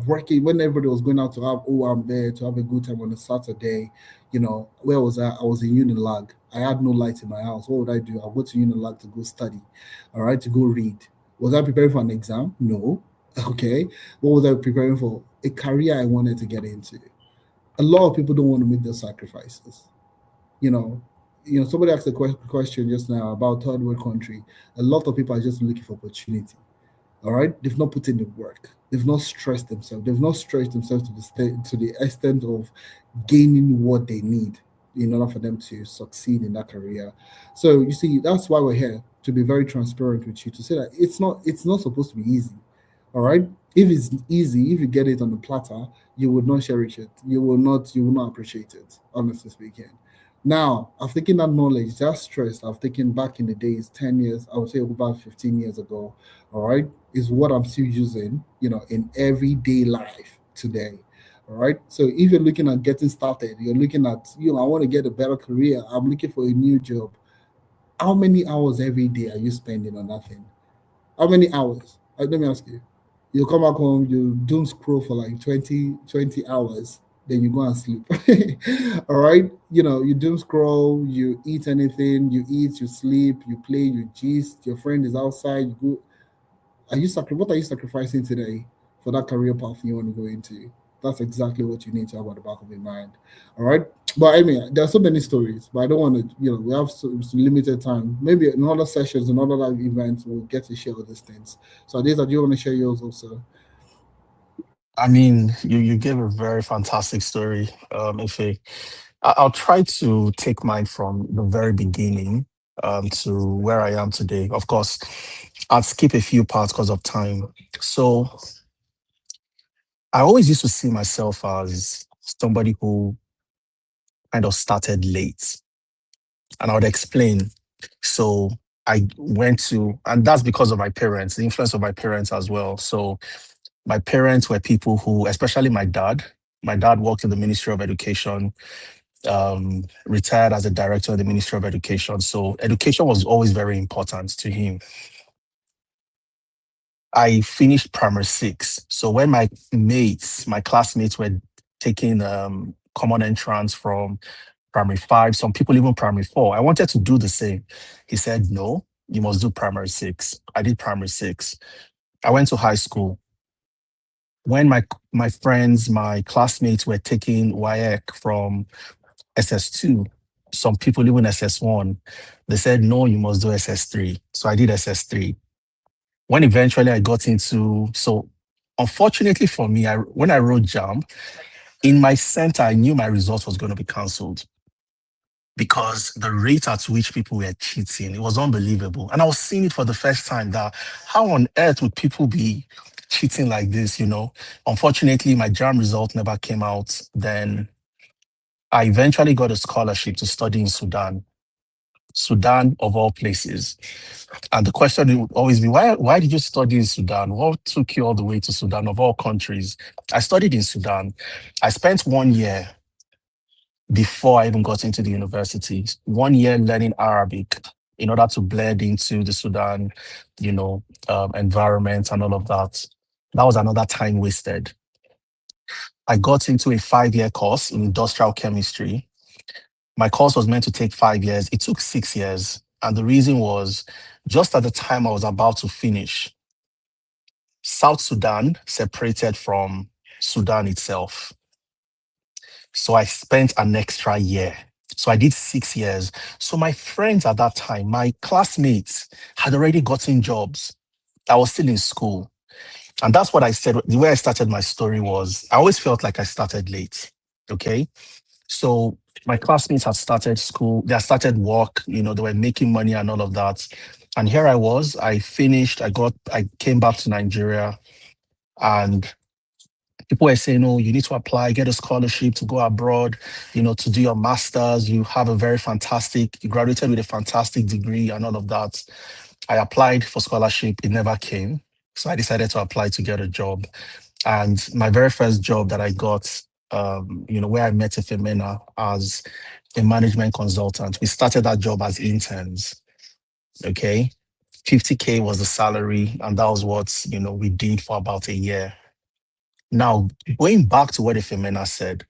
working when everybody was going out to have I'm there to have a good time on a Saturday. Where was I? I was in Unilag. I had no light in my house. What would I do? I'll go to Unilag to go study. All right, to go read. Was I preparing for an exam? No. Okay. What was I preparing for? A career I wanted to get into. A lot of people don't want to make those sacrifices. Somebody asked a question just now about third world country. A lot of people are just looking for opportunity. All right, they've not put in the work. They've not stressed themselves. They've not stretched themselves to the extent of gaining what they need in order for them to succeed in that career. So you see, that's why we're here, to be very transparent with you, to say that it's not supposed to be easy. All right. If it's easy, if you get it on the platter, you would not cherish it. You will not appreciate it, honestly speaking. Now, I've taken that knowledge, that stress I've taken back in the days, 10 years, I would say about 15 years ago, all right, is what I'm still using, in everyday life today. All right. So if you're looking at getting started, you're looking at, I want to get a better career, I'm looking for a new job. How many hours every day are you spending on nothing? How many hours? Let me ask you. You come back home, you doom scroll for like 20 hours, then you go and sleep. All right. You doom scroll, you eat anything, you eat, you sleep, you play, you gist, your friend is outside, you go. What are you sacrificing today for that career path you want to go into? That's exactly what you need to have at the back of your mind. All right. But I mean, there are so many stories, but I don't want to, we have some limited time. Maybe in other sessions, in other live events, we'll get to share all these things. So, Adeza, do you want to share yours also? I mean, you gave a very fantastic story, Ife. I'll try to take mine from the very beginning to where I am today. Of course, I'll skip a few parts because of time. So I always used to see myself as somebody who kind of started late. And I would explain. So I went to, and that's because of my parents, the influence of my parents as well. So my parents were people who, especially my dad worked in the Ministry of Education, retired as a director of the Ministry of Education. So education was always very important to him. I finished primary 6. So when my classmates were taking common entrance from primary 5, some people even primary 4, I wanted to do the same. He said, no, you must do primary 6. I did primary 6. I went to high school. When my friends, my classmates were taking WAEC from SS2, some people even SS1, they said, no, you must do SS3. So I did SS3. When eventually I got into, so unfortunately for me, when I wrote JAMB, In my center, I knew my result was going to be cancelled because the rate at which people were cheating, it was unbelievable. And I was seeing it for the first time that how on earth would people be cheating like this, Unfortunately, my JAM result never came out. Then I eventually got a scholarship to study in Sudan. Sudan of all places. And the question would always be, why did you study in Sudan? What took you all the way to Sudan of all countries? I studied in Sudan. I spent 1 year before I even got into the university, 1 year learning Arabic in order to blend into the Sudan, environment and all of that. That was another time wasted. I got into a 5-year course in industrial chemistry. My course was meant to take 5 years. It took 6 years. And the reason was just at the time I was about to finish, South Sudan separated from Sudan itself. So I spent an extra year. So I did 6 years. So my friends at that time, my classmates had already gotten jobs. I was still in school. And that's what I said. The way I started my story was I always felt like I started late. Okay. So my classmates had started school, they had started work, they were making money and all of that. And here I was, I finished, I came back to Nigeria, and people were saying, oh, you need to apply, get a scholarship to go abroad, to do your master's. You graduated with a fantastic degree and all of that. I applied for scholarship, it never came. So I decided to apply to get a job. And my very first job that I got, where I met Efemena as a management consultant, we started that job as interns. Okay. 50K was the salary, and that was what, we did for about a year. Now, going back to what Efemena said,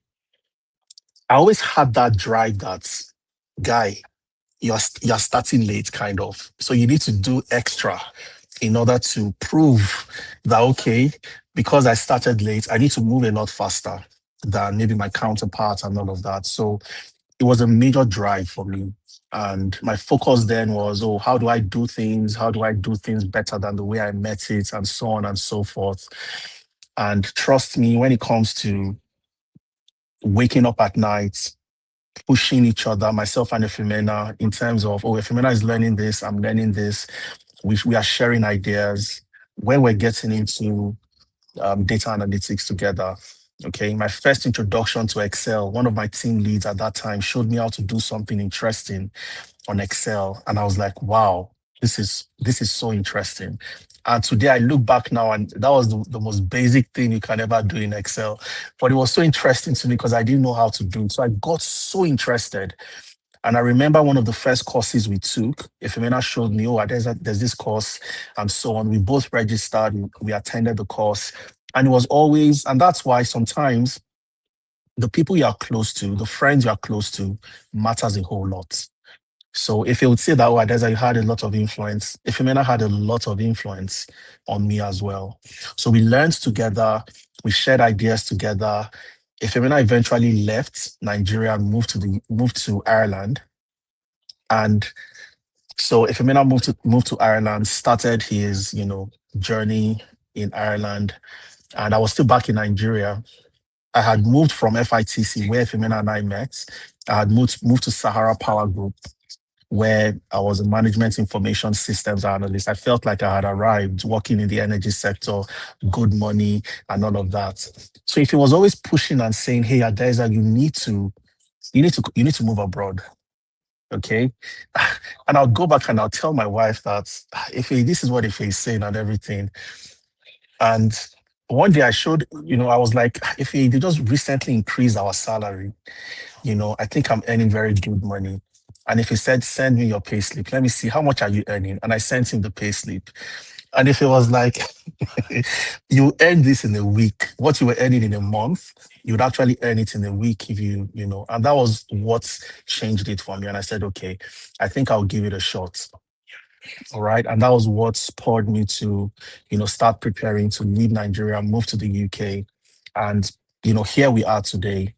I always had that drive that, guy, you're starting late, kind of. So you need to do extra in order to prove that, okay, because I started late, I need to move a lot faster than maybe my counterparts and all of that. So it was a major drive for me. And my focus then was, oh, how do I do things? How do I do things better than the way I met it, and so on and so forth. And trust me, when it comes to waking up at night, pushing each other, myself and Efemena, in terms of, oh, Efemena is learning this, I'm learning this. We are sharing ideas. When we're getting into data analytics together, okay, my first introduction to Excel, one of my team leads at that time showed me how to do something interesting on Excel. And I was like, wow, this is so interesting. And today I look back now, and that was the most basic thing you can ever do in Excel. But it was so interesting to me because I didn't know how to do it. So I got so interested. And I remember one of the first courses we took, Efemena showed me, oh, there's this course and so on. We both registered, we attended the course. And it was always, and that's why sometimes the people you are close to, the friends you are close to, matters a whole lot. So if you would say that, oh, Adeza, you had a lot of influence, Efemena had a lot of influence on me as well. So we learned together, we shared ideas together. Efemena eventually left Nigeria and moved to Ireland. And so Efemena moved to Ireland, started his, journey in Ireland. And I was still back in Nigeria. I had moved from FITC, where Efemena and I met. I had moved to Sahara Power Group, where I was a management information systems analyst. I felt like I had arrived, working in the energy sector, good money and all of that. So if he was always pushing and saying, hey, Adeza, you need to move abroad. Okay. And I'll go back and I'll tell my wife that this is what Ife is saying and everything. And one day I showed, I was like, Ife, they just recently increased our salary. I think I'm earning very good money. And if he said, send me your payslip, let me see, how much are you earning? And I sent him the payslip. And if it was like, you earn this in a week, what you were earning in a month, you would actually earn it in a week if and that was what changed it for me. And I said, okay, I think I'll give it a shot. All right. And that was what spurred me to, start preparing to leave Nigeria, move to the UK. And, here we are today,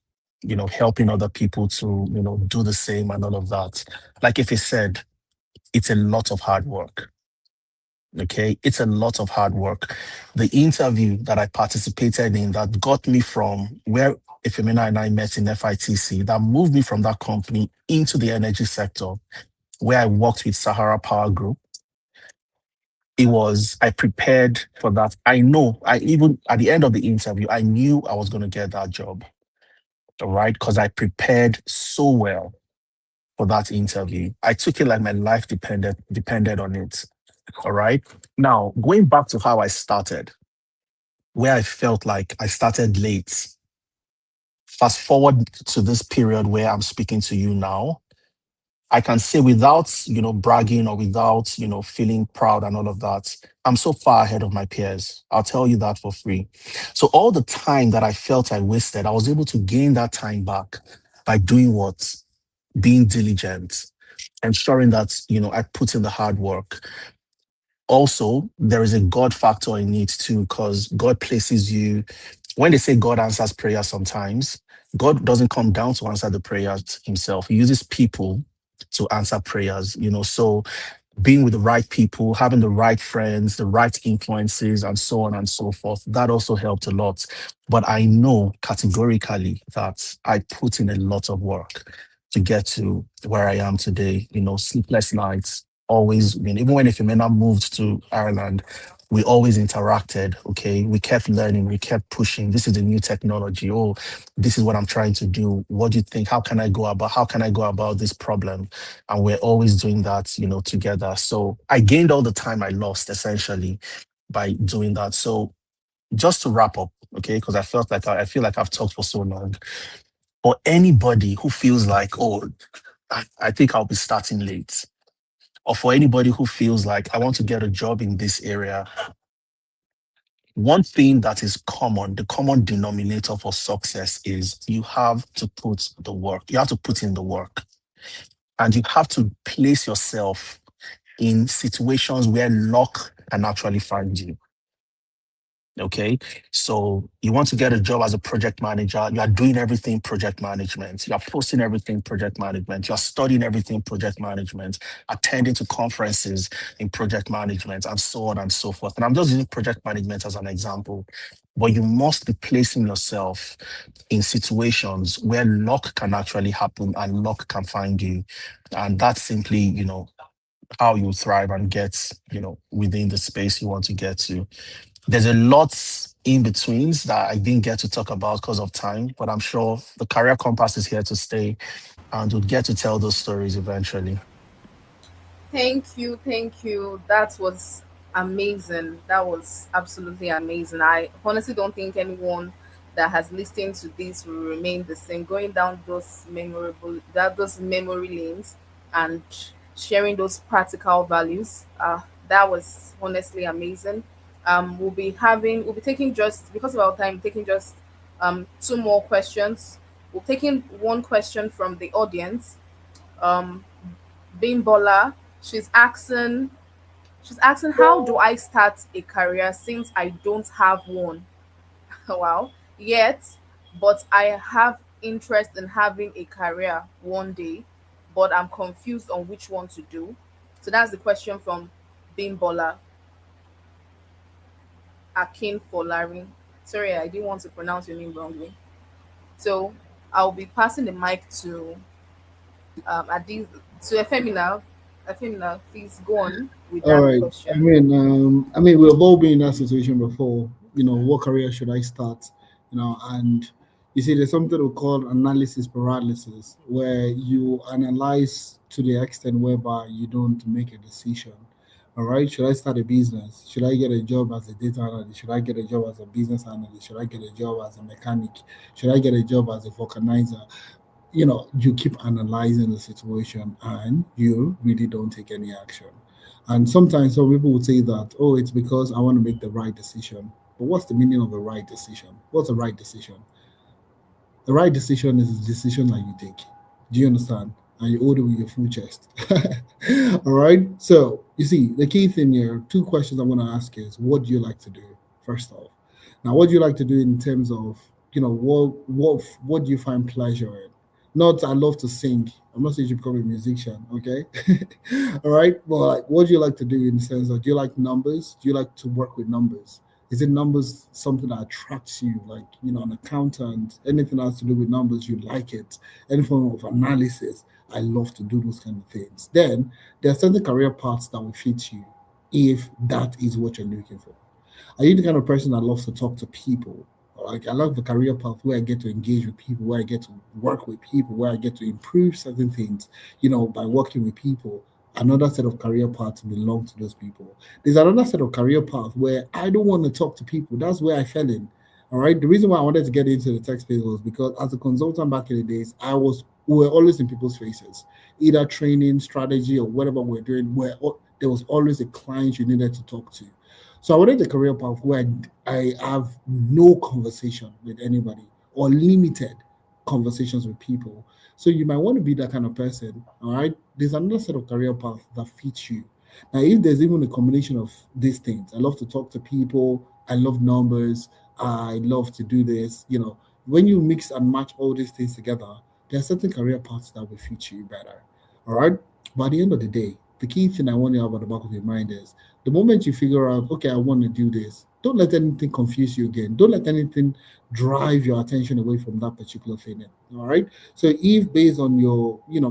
helping other people to, do the same and all of that. Like if he said, it's a lot of hard work. Okay, it's a lot of hard work. The interview that I participated in that got me from where Ifemina and I met in FITC that moved me from that company into the energy sector, where I worked with Sahara Power Group. I prepared for that. Even at the end of the interview, I knew I was going to get that job, all right? Because I prepared so well for that interview. I took it like my life depended on it, all right? Now, going back to how I started, where I felt like I started late, fast forward to this period where I'm speaking to you now, I can say without, bragging or without, feeling proud and all of that, I'm so far ahead of my peers. I'll tell you that for free. So all the time that I felt I wasted, I was able to gain that time back by doing what? Being diligent, ensuring that, I put in the hard work. Also, there is a God factor in it too, because God places you. When they say God answers prayer, sometimes God doesn't come down to answer the prayers himself. He uses people to answer prayers, So being with the right people, having the right friends, the right influences, and so on and so forth, that also helped a lot. But I know categorically that I put in a lot of work to get to where I am today. Sleepless nights, always, even when Ifemina moved to Ireland, we always interacted, okay? We kept learning, we kept pushing. This is the new technology. Oh, this is what I'm trying to do. What do you think? How can I go about this problem? And we're always doing that, together. So I gained all the time I lost essentially by doing that. So just to wrap up, okay, because I feel like I've talked for so long. For anybody who feels like, oh, I think I'll be starting late, or for anybody who feels like I want to get a job in this area, one thing that is common, the common denominator for success is you have to put the work. You have to put in the work. And you have to place yourself in situations where luck can actually find you. Okay, so you want to get a job as a project manager, you are doing everything project management, you are posting everything project management, you are studying everything project management, attending to conferences in project management, and so on and so forth. And I'm just using project management as an example, but you must be placing yourself in situations where luck can actually happen and luck can find you. And that's simply, how you thrive and get, within the space you want to get to. There's a lot in betweens that I didn't get to talk about because of time, but I'm sure the Career Compass is here to stay and we'll get to tell those stories eventually. Thank you. That was amazing. That was absolutely amazing. I honestly don't think anyone that has listened to this will remain the same. Going down those memory lanes and sharing those practical values. That was honestly amazing. We'll be taking, just because of our time, taking just two more questions. We're taking one question from the audience. Um Bimbola, she's asking how do I start a career since I don't have one? Wow. Yet, but I have interest in having a career one day, but I'm confused on which one to do. So that's the question from Bimbola Akin Folari. Sorry, I didn't want to pronounce your name wrongly. So I'll be passing the mic to Adi, to Efemina. Efemina, please go on with All that right. question. I mean, we've all been in that situation before. What career should I start? And you see, there's something we call analysis paralysis, where you analyze to the extent whereby you don't make a decision. All right. Should I start a business? Should I get a job as a data analyst? Should I get a job as a business analyst? Should I get a job as a mechanic? Should I get a job as a vulcanizer? You keep analyzing the situation and you really don't take any action. And sometimes some people would say that, oh, it's because I want to make the right decision. But what's the meaning of the right decision? What's the right decision? The right decision is a decision that you take. Do you understand? And you hold it with your full chest. All right. So you see, the key thing here, two questions I want to ask is, what do you like to do? First off. Now, what do you like to do in terms of, what do you find pleasure in? Not, I love to sing. I'm not saying you become a musician, okay? All right. But like, what do you like to do in the sense of, do you like numbers? Do you like to work with numbers? Is it numbers something that attracts you, like an accountant, anything that has to do with numbers, you like it, any form of analysis? I love to do those kind of things. Then there are certain career paths that will fit you if that is what you're looking for. Are you the kind of person that loves to talk to people? Like I love the career path where I get to engage with people, where I get to work with people, where I get to improve certain things, by working with people. Another set of career paths belong to those people. There's another set of career path where I don't want to talk to people. That's where I fell in. All right. The reason why I wanted to get into the tech space was because as a consultant back in the days, we were always in people's faces, either training, strategy, or whatever we're doing, where there was always a client you needed to talk to. So I wanted a career path where I have no conversation with anybody or limited conversations with people. So you might want to be that kind of person. All right. There's another set of career path that fits you. Now, if there's even a combination of these things, I love to talk to people, I love numbers, I love to do this. When you mix and match all these things together, there are certain career paths that will fit you better. All right. But at the end of the day, the key thing I want you to have at the back of your mind is the moment you figure out, okay, I want to do this, don't let anything confuse you again. Don't let anything drive your attention away from that particular thing. All right. So if based on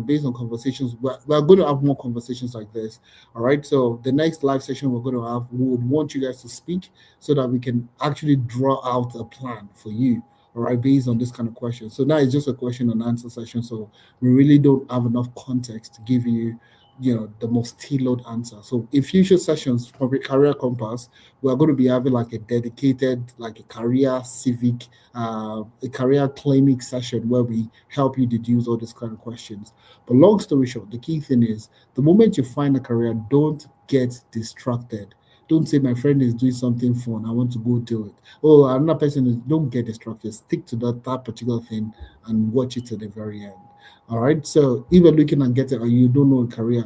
based on conversations, we're going to have more conversations like this. All right. So the next live session we're going to have, we would want you guys to speak so that we can actually draw out a plan for you. All right, based on this kind of question. So now it's just a question and answer session. So we really don't have enough context to give you the most tailored answer. So in future sessions for Career Compass, we're going to be having like a dedicated, like a career civic, a career clinic session where we help you deduce all these kind of questions. But long story short, the key thing is the moment you find a career, don't get distracted. Don't say my friend is doing something fun, I want to go do it. Oh, another person is, don't get distracted. Stick to that particular thing and watch it to the very end. All right. So if you're looking at getting and you don't know a career,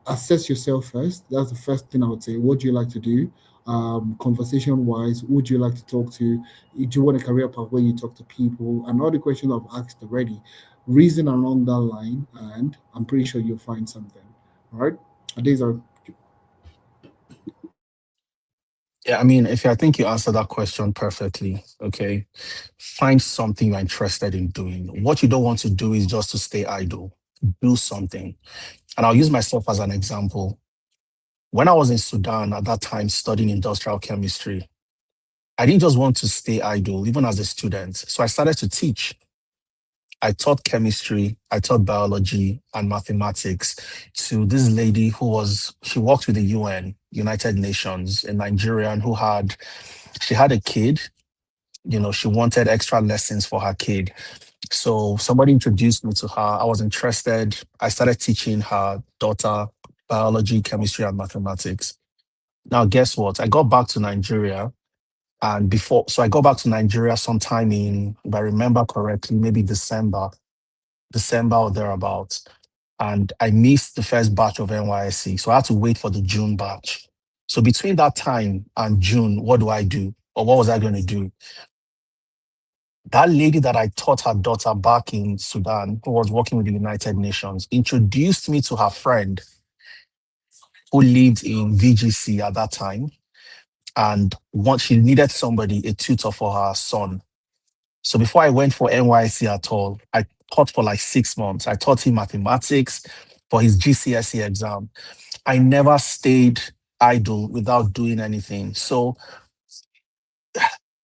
assess yourself first. That's the first thing I would say. What do you like to do? Conversation wise, who would you like to talk to? Do you want a career path where you talk to people? And all the questions I've asked already, reason along that line, and I'm pretty sure you'll find something. All right. These are. Yeah, I mean, if I think you answered that question perfectly, okay, find something you're interested in doing. What you don't want to do is just to stay idle. Do something. And I'll use myself as an example. When I was in Sudan at that time studying industrial chemistry, I didn't just want to stay idle, even as a student. So I started to teach. I taught chemistry, I taught biology and mathematics to this lady she worked with the UN, United Nations in Nigeria, and she had a kid, she wanted extra lessons for her kid. So somebody introduced me to her. I was interested. I started teaching her daughter biology, chemistry, and mathematics. Now, guess what? I got back to Nigeria. So I got back to Nigeria sometime in, if I remember correctly, maybe December or thereabouts. And I missed the first batch of NYSC. So I had to wait for the June batch. So between that time and June, what do I do? Or what was I going to do? That lady that I taught her daughter back in Sudan, who was working with the United Nations, introduced me to her friend who lived in VGC at that time. And she needed somebody, a tutor for her son. So before I went for NYSC at all, I taught for like 6 months. I taught him mathematics for his GCSE exam. I never stayed idle without doing anything. So,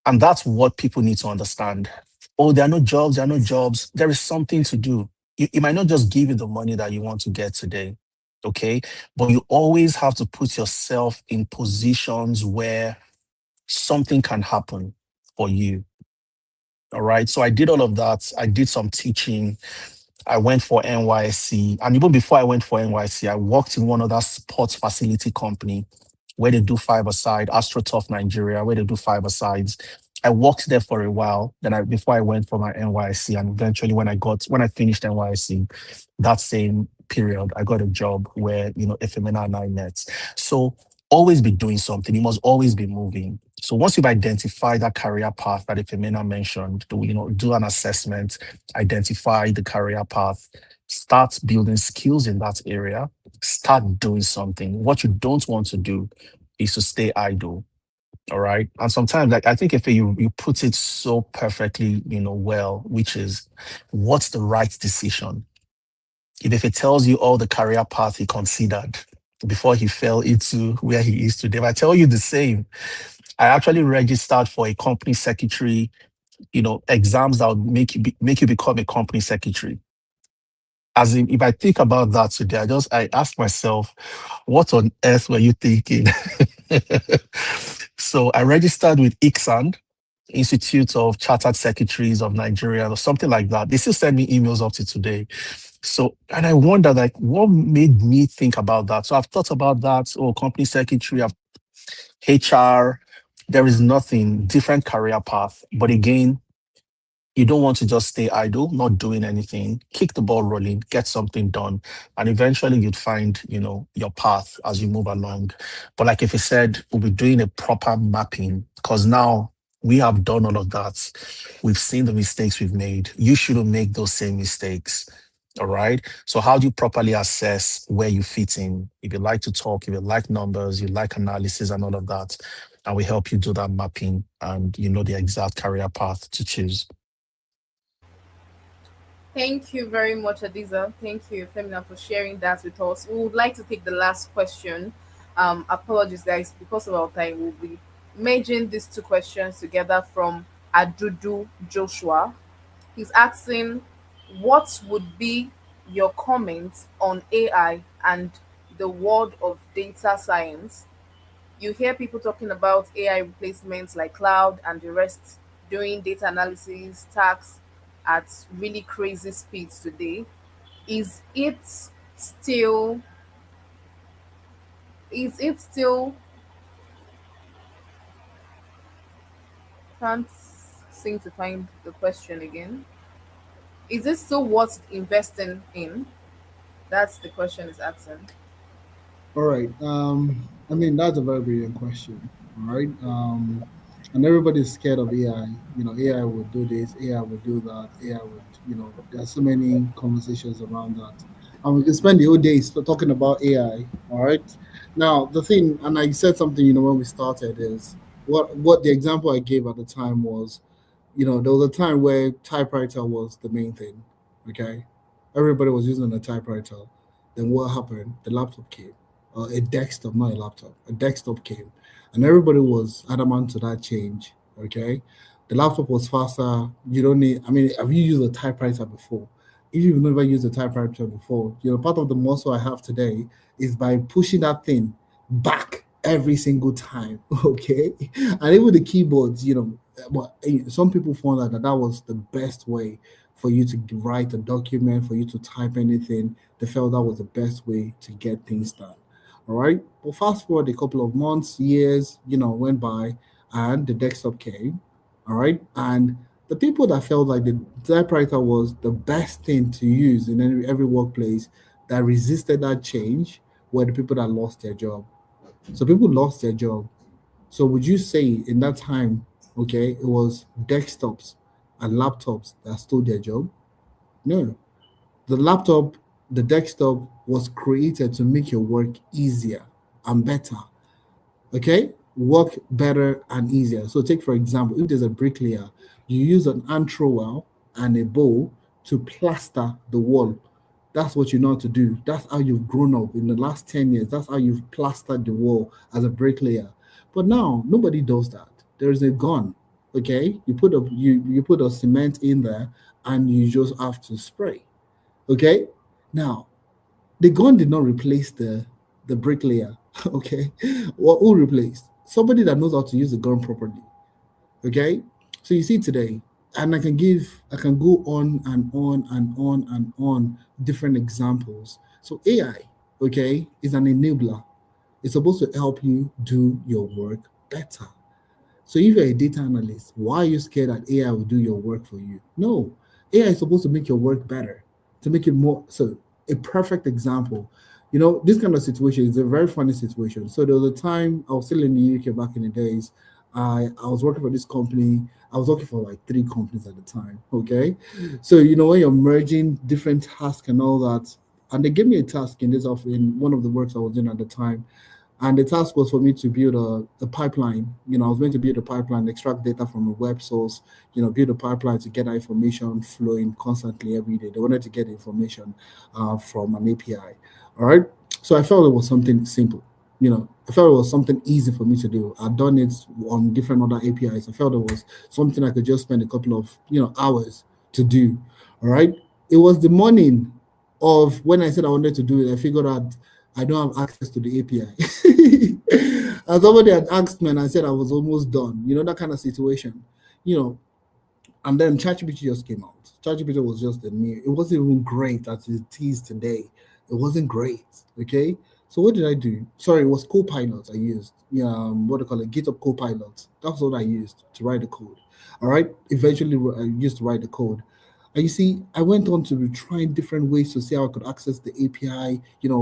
and that's what people need to understand. Oh, there are no jobs. There is something to do. It might not just give you the money that you want to get today, okay? But you always have to put yourself in positions where something can happen for you. All right. So I did all of that. I did some teaching. I went for NYSC. And even before I went for NYSC, I worked in one other sports facility company where they do five-a-side, AstroTurf Nigeria, where they do five-a-sides. I worked there for a while. Before I went for my NYSC, and eventually when I finished NYSC, that same period, I got a job where, Efemina and I met. So always be doing something. You must always be moving. So once you've identified that career path that Efemina mentioned, do an assessment, identify the career path, start building skills in that area, start doing something. What you don't want to do is to stay idle. All right. And sometimes, like I think if you put it so perfectly, well, which is what's the right decision? If it tells you all the career path he considered before he fell into where he is today, if I tell you the same, I actually registered for a company secretary, exams that would make you become a company secretary. As in, if I think about that today, I ask myself, what on earth were you thinking? So I registered with ICSAN, Institute of Chartered Secretaries of Nigeria, or something like that. They still send me emails up to today. So, and I wonder, like, what made me think about that? So I've thought about that. Oh, company secretary, HR, there is nothing, different career path. But again, you don't want to just stay idle, not doing anything. Kick the ball rolling, get something done, and eventually you'd find, your path as you move along. But like if you said, we'll be doing a proper mapping because now we have done all of that. We've seen the mistakes we've made. You shouldn't make those same mistakes. All right. So how do you properly assess where you fit in? If you like to talk, if you like numbers, you like analysis and all of that, and we help you do that mapping and you know the exact career path to choose. Thank you very much, Adiza. Thank you, Femina, for sharing that with us. We would like to take the last question. Apologies, guys, because of our time. We'll be merging these two questions together from Adudu Joshua. He's asking, what would be your comments on AI and the world of data science? You hear people talking about AI replacements like cloud and the rest, doing data analysis tasks at really crazy speeds today. Is it still is it still can't seem to find the question again. Is it still worth investing in? That's the question is asking. All right. I mean, that's a very brilliant question. All right. And everybody's scared of AI. AI would do this, AI would do that, AI would, there's so many conversations around that. And we can spend the whole day talking about AI. All right. Now, the thing, and I said something, when we started is what the example I gave at the time was, there was a time where typewriter was the main thing. Okay. Everybody was using a typewriter. Then what happened? The laptop came. A desktop, not a laptop. A desktop came, and everybody was adamant to that change. Okay, the laptop was faster. You don't need. I mean, have you used a typewriter before? If you've never used a typewriter before, part of the muscle I have today is by pushing that thing back every single time. Okay, and even the keyboards. But some people found that was the best way for you to write a document, for you to type anything. They felt that was the best way to get things done. All right. But fast forward a couple of months, years, went by, and the desktop came. All right. And the people that felt like the typewriter was the best thing to use in every workplace that resisted that change were the people that lost their job. So people lost their job. So would you say in that time, okay, it was desktops and laptops that stole their job? No. The laptop, the desktop was created to make your work easier and better. Okay? Work better and easier. So take for example, if there's a bricklayer, you use an hand trowel and a bowl to plaster the wall. That's what you know how to do. That's how you've grown up in the last 10 years. That's how you've plastered the wall as a bricklayer. But now nobody does that. There is a gun. Okay? You put a cement in there and you just have to spray. Okay? Now, the gun did not replace the bricklayer. Okay? Well, who replaced? Somebody that knows how to use the gun properly. Okay? So you see today, and I can go on and on and on and on different examples. So AI, okay, is an enabler. It's supposed to help you do your work better. So if you're a data analyst, why are you scared that AI will do your work for you? No, AI is supposed to make your work better, to make it more. So a perfect example, this kind of situation is a very funny situation. So there was a time I was still in the UK back in the days. I was working for this company. I was working for like 3 companies at the time. Okay. So when you're merging different tasks and all that, and they gave me a task in one of the works I was doing at the time. And the task was for me to build a pipeline. I was going to build a pipeline, extract data from a web source, build a pipeline to get that information flowing constantly every day. They wanted to get information from an API. All right. So I felt it was something simple. I felt it was something easy for me to do. I'd done it on different other APIs. I felt it was something I could just spend a couple of, hours to do. All right. It was the morning of when I said I wanted to do it. I figured out I don't have access to the API. And somebody had asked me and I said I was almost done, that kind of situation, and then ChatGPT just came out. ChatGPT was just the new, it wasn't even great as it is today. It wasn't great, okay? So what did I do? Sorry, it was Copilot I used. What do you call it? GitHub Copilot. That's what I used to write the code. All right? Eventually, I used to write the code. And you see, I went on to be trying different ways to see how I could access the API,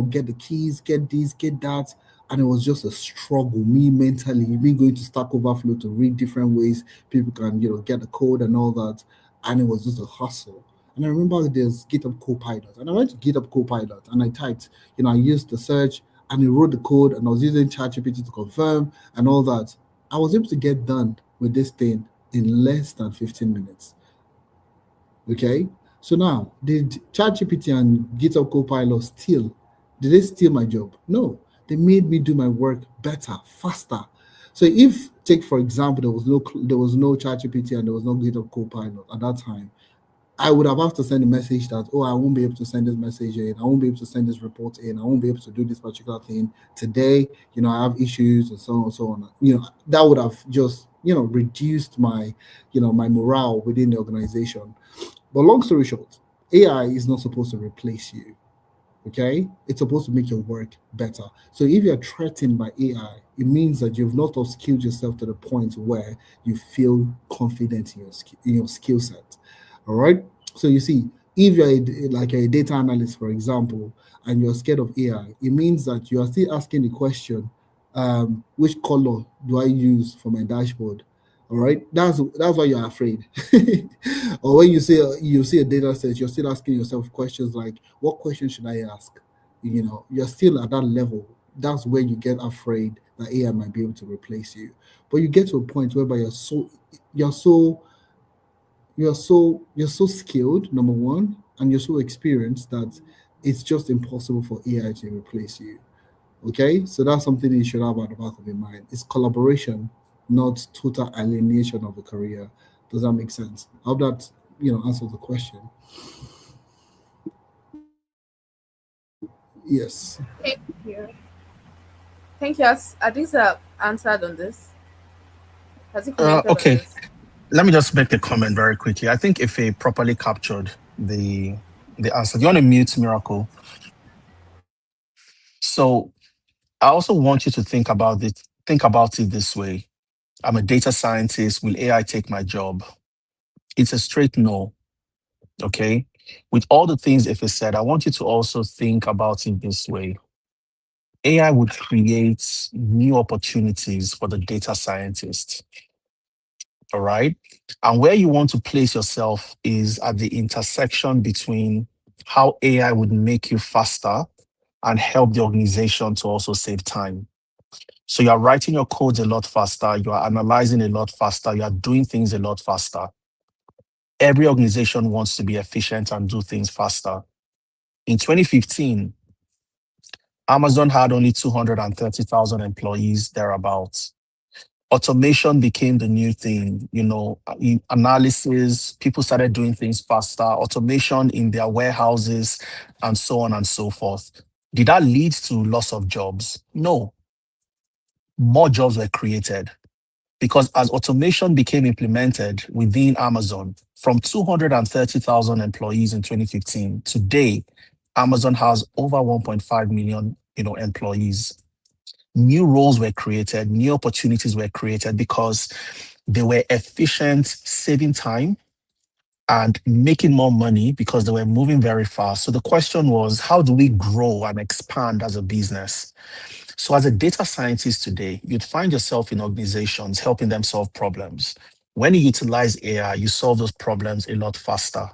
get the keys, get this, get that. And it was just a struggle, me mentally, me going to Stack Overflow to read different ways people can, get the code and all that. And it was just a hustle. And I remember there's GitHub Copilot. And I went to GitHub Copilot and I typed, I used the search and it wrote the code and I was using ChatGPT to confirm and all that. I was able to get done with this thing in less than 15 minutes. Okay, so now did ChatGPT and GitHub Copilot did they steal my job? No, they made me do my work better, faster. So if take for example there was no ChatGPT and there was no GitHub Copilot at that time, I would have to send a message that, I won't be able to send this message in, I won't be able to send this report in, I won't be able to do this particular thing today, I have issues and so on and so on. That would have just, reduced my, my morale within the organization. But long story short, AI is not supposed to replace you, okay? It's supposed to make your work better. So if you're threatened by AI, it means that you've not upskilled yourself to the point where you feel confident in your skill set. All right. So you see, if you're a data analyst, for example, and you're scared of AI, it means that you are still asking the question, which color do I use for my dashboard? All right. That's why you're afraid. Or when you see a data set, you're still asking yourself questions like, what question should I ask? You're still at that level. That's where you get afraid that AI might be able to replace you. But you get to a point whereby you're so skilled, number one, and you're so experienced that it's just impossible for AI to replace you. Okay, so that's something you should have at the back of your mind. It's collaboration, not total alienation of a career. Does that make sense? I hope that answers the question. Yes. Thank you. Thank you. Has Adisa answered on this? Has he commented Okay. on this? Let me just make a comment very quickly. I think if he properly captured the answer, do you want to mute Miracle? So I also want you to think about it. Think about it this way. I'm a data scientist. Will AI take my job? It's a straight no. Okay. With all the things Ife said, I want you to also think about it this way. AI would create new opportunities for the data scientist. All right. And where you want to place yourself is at the intersection between how AI would make you faster and help the organization to also save time. So you're writing your codes a lot faster, you are analyzing a lot faster, you are doing things a lot faster. Every organization wants to be efficient and do things faster. In 2015, Amazon had only 230,000 employees, thereabouts. Automation became the new thing, analysis, people started doing things faster, automation in their warehouses, and so on and so forth. Did that lead to loss of jobs? No. More jobs were created because as automation became implemented within Amazon, from 230,000 employees in 2015, today, Amazon has over 1.5 million, employees. New roles were created, new opportunities were created because they were efficient, saving time and making more money because they were moving very fast. So the question was, how do we grow and expand as a business? So as a data scientist today, you'd find yourself in organizations helping them solve problems. When you utilize AI, you solve those problems a lot faster.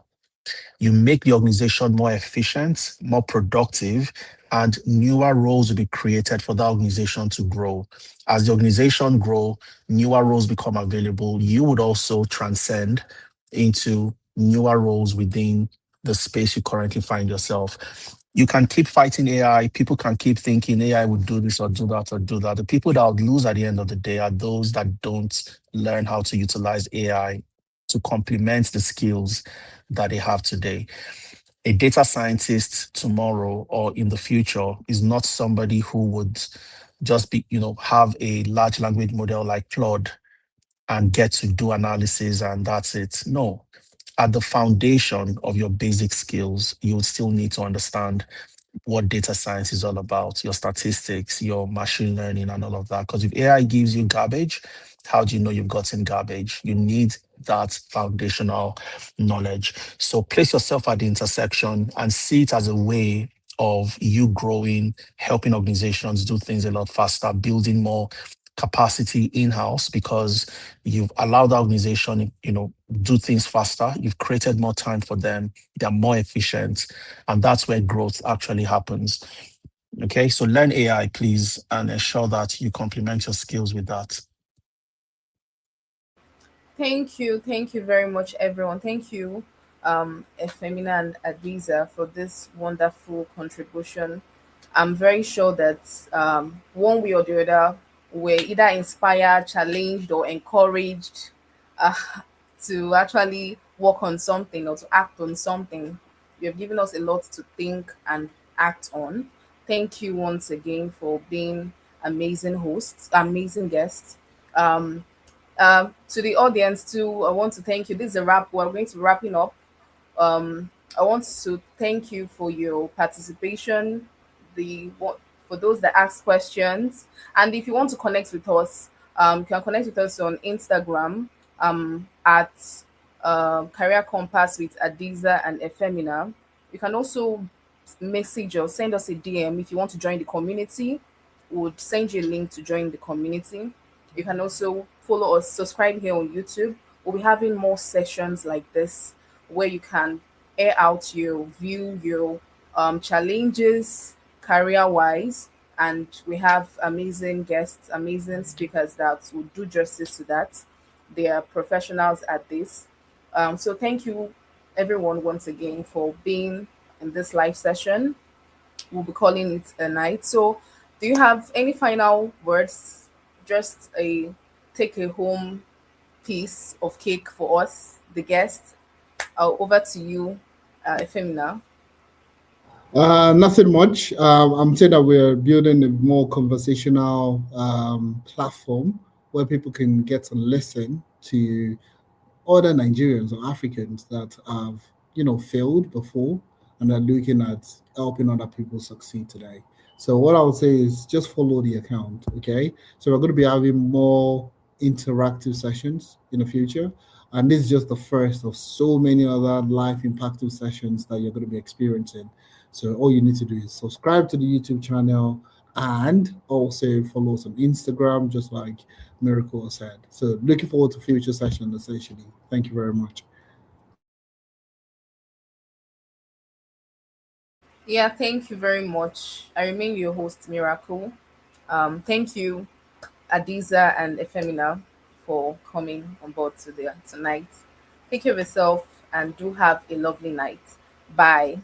You make the organization more efficient, more productive, and newer roles will be created for that organization to grow. As the organization grow, newer roles become available. You would also transcend into newer roles within the space you currently find yourself. You can keep fighting AI. People can keep thinking AI would do this or do that or do that. The people that would lose at the end of the day are those that don't learn how to utilize AI to complement the skills that they have today. A data scientist tomorrow or in the future is not somebody who would just be, have a large language model like Claude and get to do analysis and that's it. No. At the foundation of your basic skills, you would still need to understand what data science is all about, your statistics, your machine learning, and all of that. Because if AI gives you garbage, how do you know you've gotten garbage? You need that foundational knowledge. So place yourself at the intersection and see it as a way of you growing, helping organizations do things a lot faster, building more capacity in-house because you've allowed the organization, do things faster. You've created more time for them. They're more efficient. And that's where growth actually happens. Okay, so learn AI, please, and ensure that you complement your skills with that. Thank you very much, everyone. Thank you, Efemina and Adiza, for this wonderful contribution. I'm very sure that one way or the other, we're either inspired, challenged, or encouraged uh, to actually work on something or to act on something. You have given us a lot to think and act on. Thank you once again for being amazing hosts, amazing guests. Um, to the audience too, I want to thank you. This is a wrap. We're going to be wrapping up. I want to thank you for your participation, for those that ask questions, and if you want to connect with us, you can connect with us on Instagram at Career Compass with Adiza and Efemina. You can also message or send us a DM if you want to join the community. We'll send you a link to join the community. You can also follow us, subscribe here on YouTube. We'll be having more sessions like this where you can air out your view, your challenges career wise. And we have amazing guests, amazing speakers that will do justice to that. They are professionals at this. So thank you, everyone, once again for being in this live session. We'll be calling it a night. So, do you have any final words? Just a take a home piece of cake for us, the guests. Over to you, Efemina. Nothing much. I'm saying that we're building a more conversational platform where people can get to listen to other Nigerians or Africans that have, failed before and are looking at helping other people succeed today. So what I would say is just follow the account, okay? So we're going to be having more interactive sessions in the future. And this is just the first of so many other life impactful sessions that you're going to be experiencing. So all you need to do is subscribe to the YouTube channel and also follow us on Instagram, just like Miracle said. So looking forward to future sessions essentially. Thank you very much. Yeah, thank you very much. I remain your host, Miracle. Thank you, Adiza and Efemina, for coming on board tonight. Take care of yourself and do have a lovely night. Bye.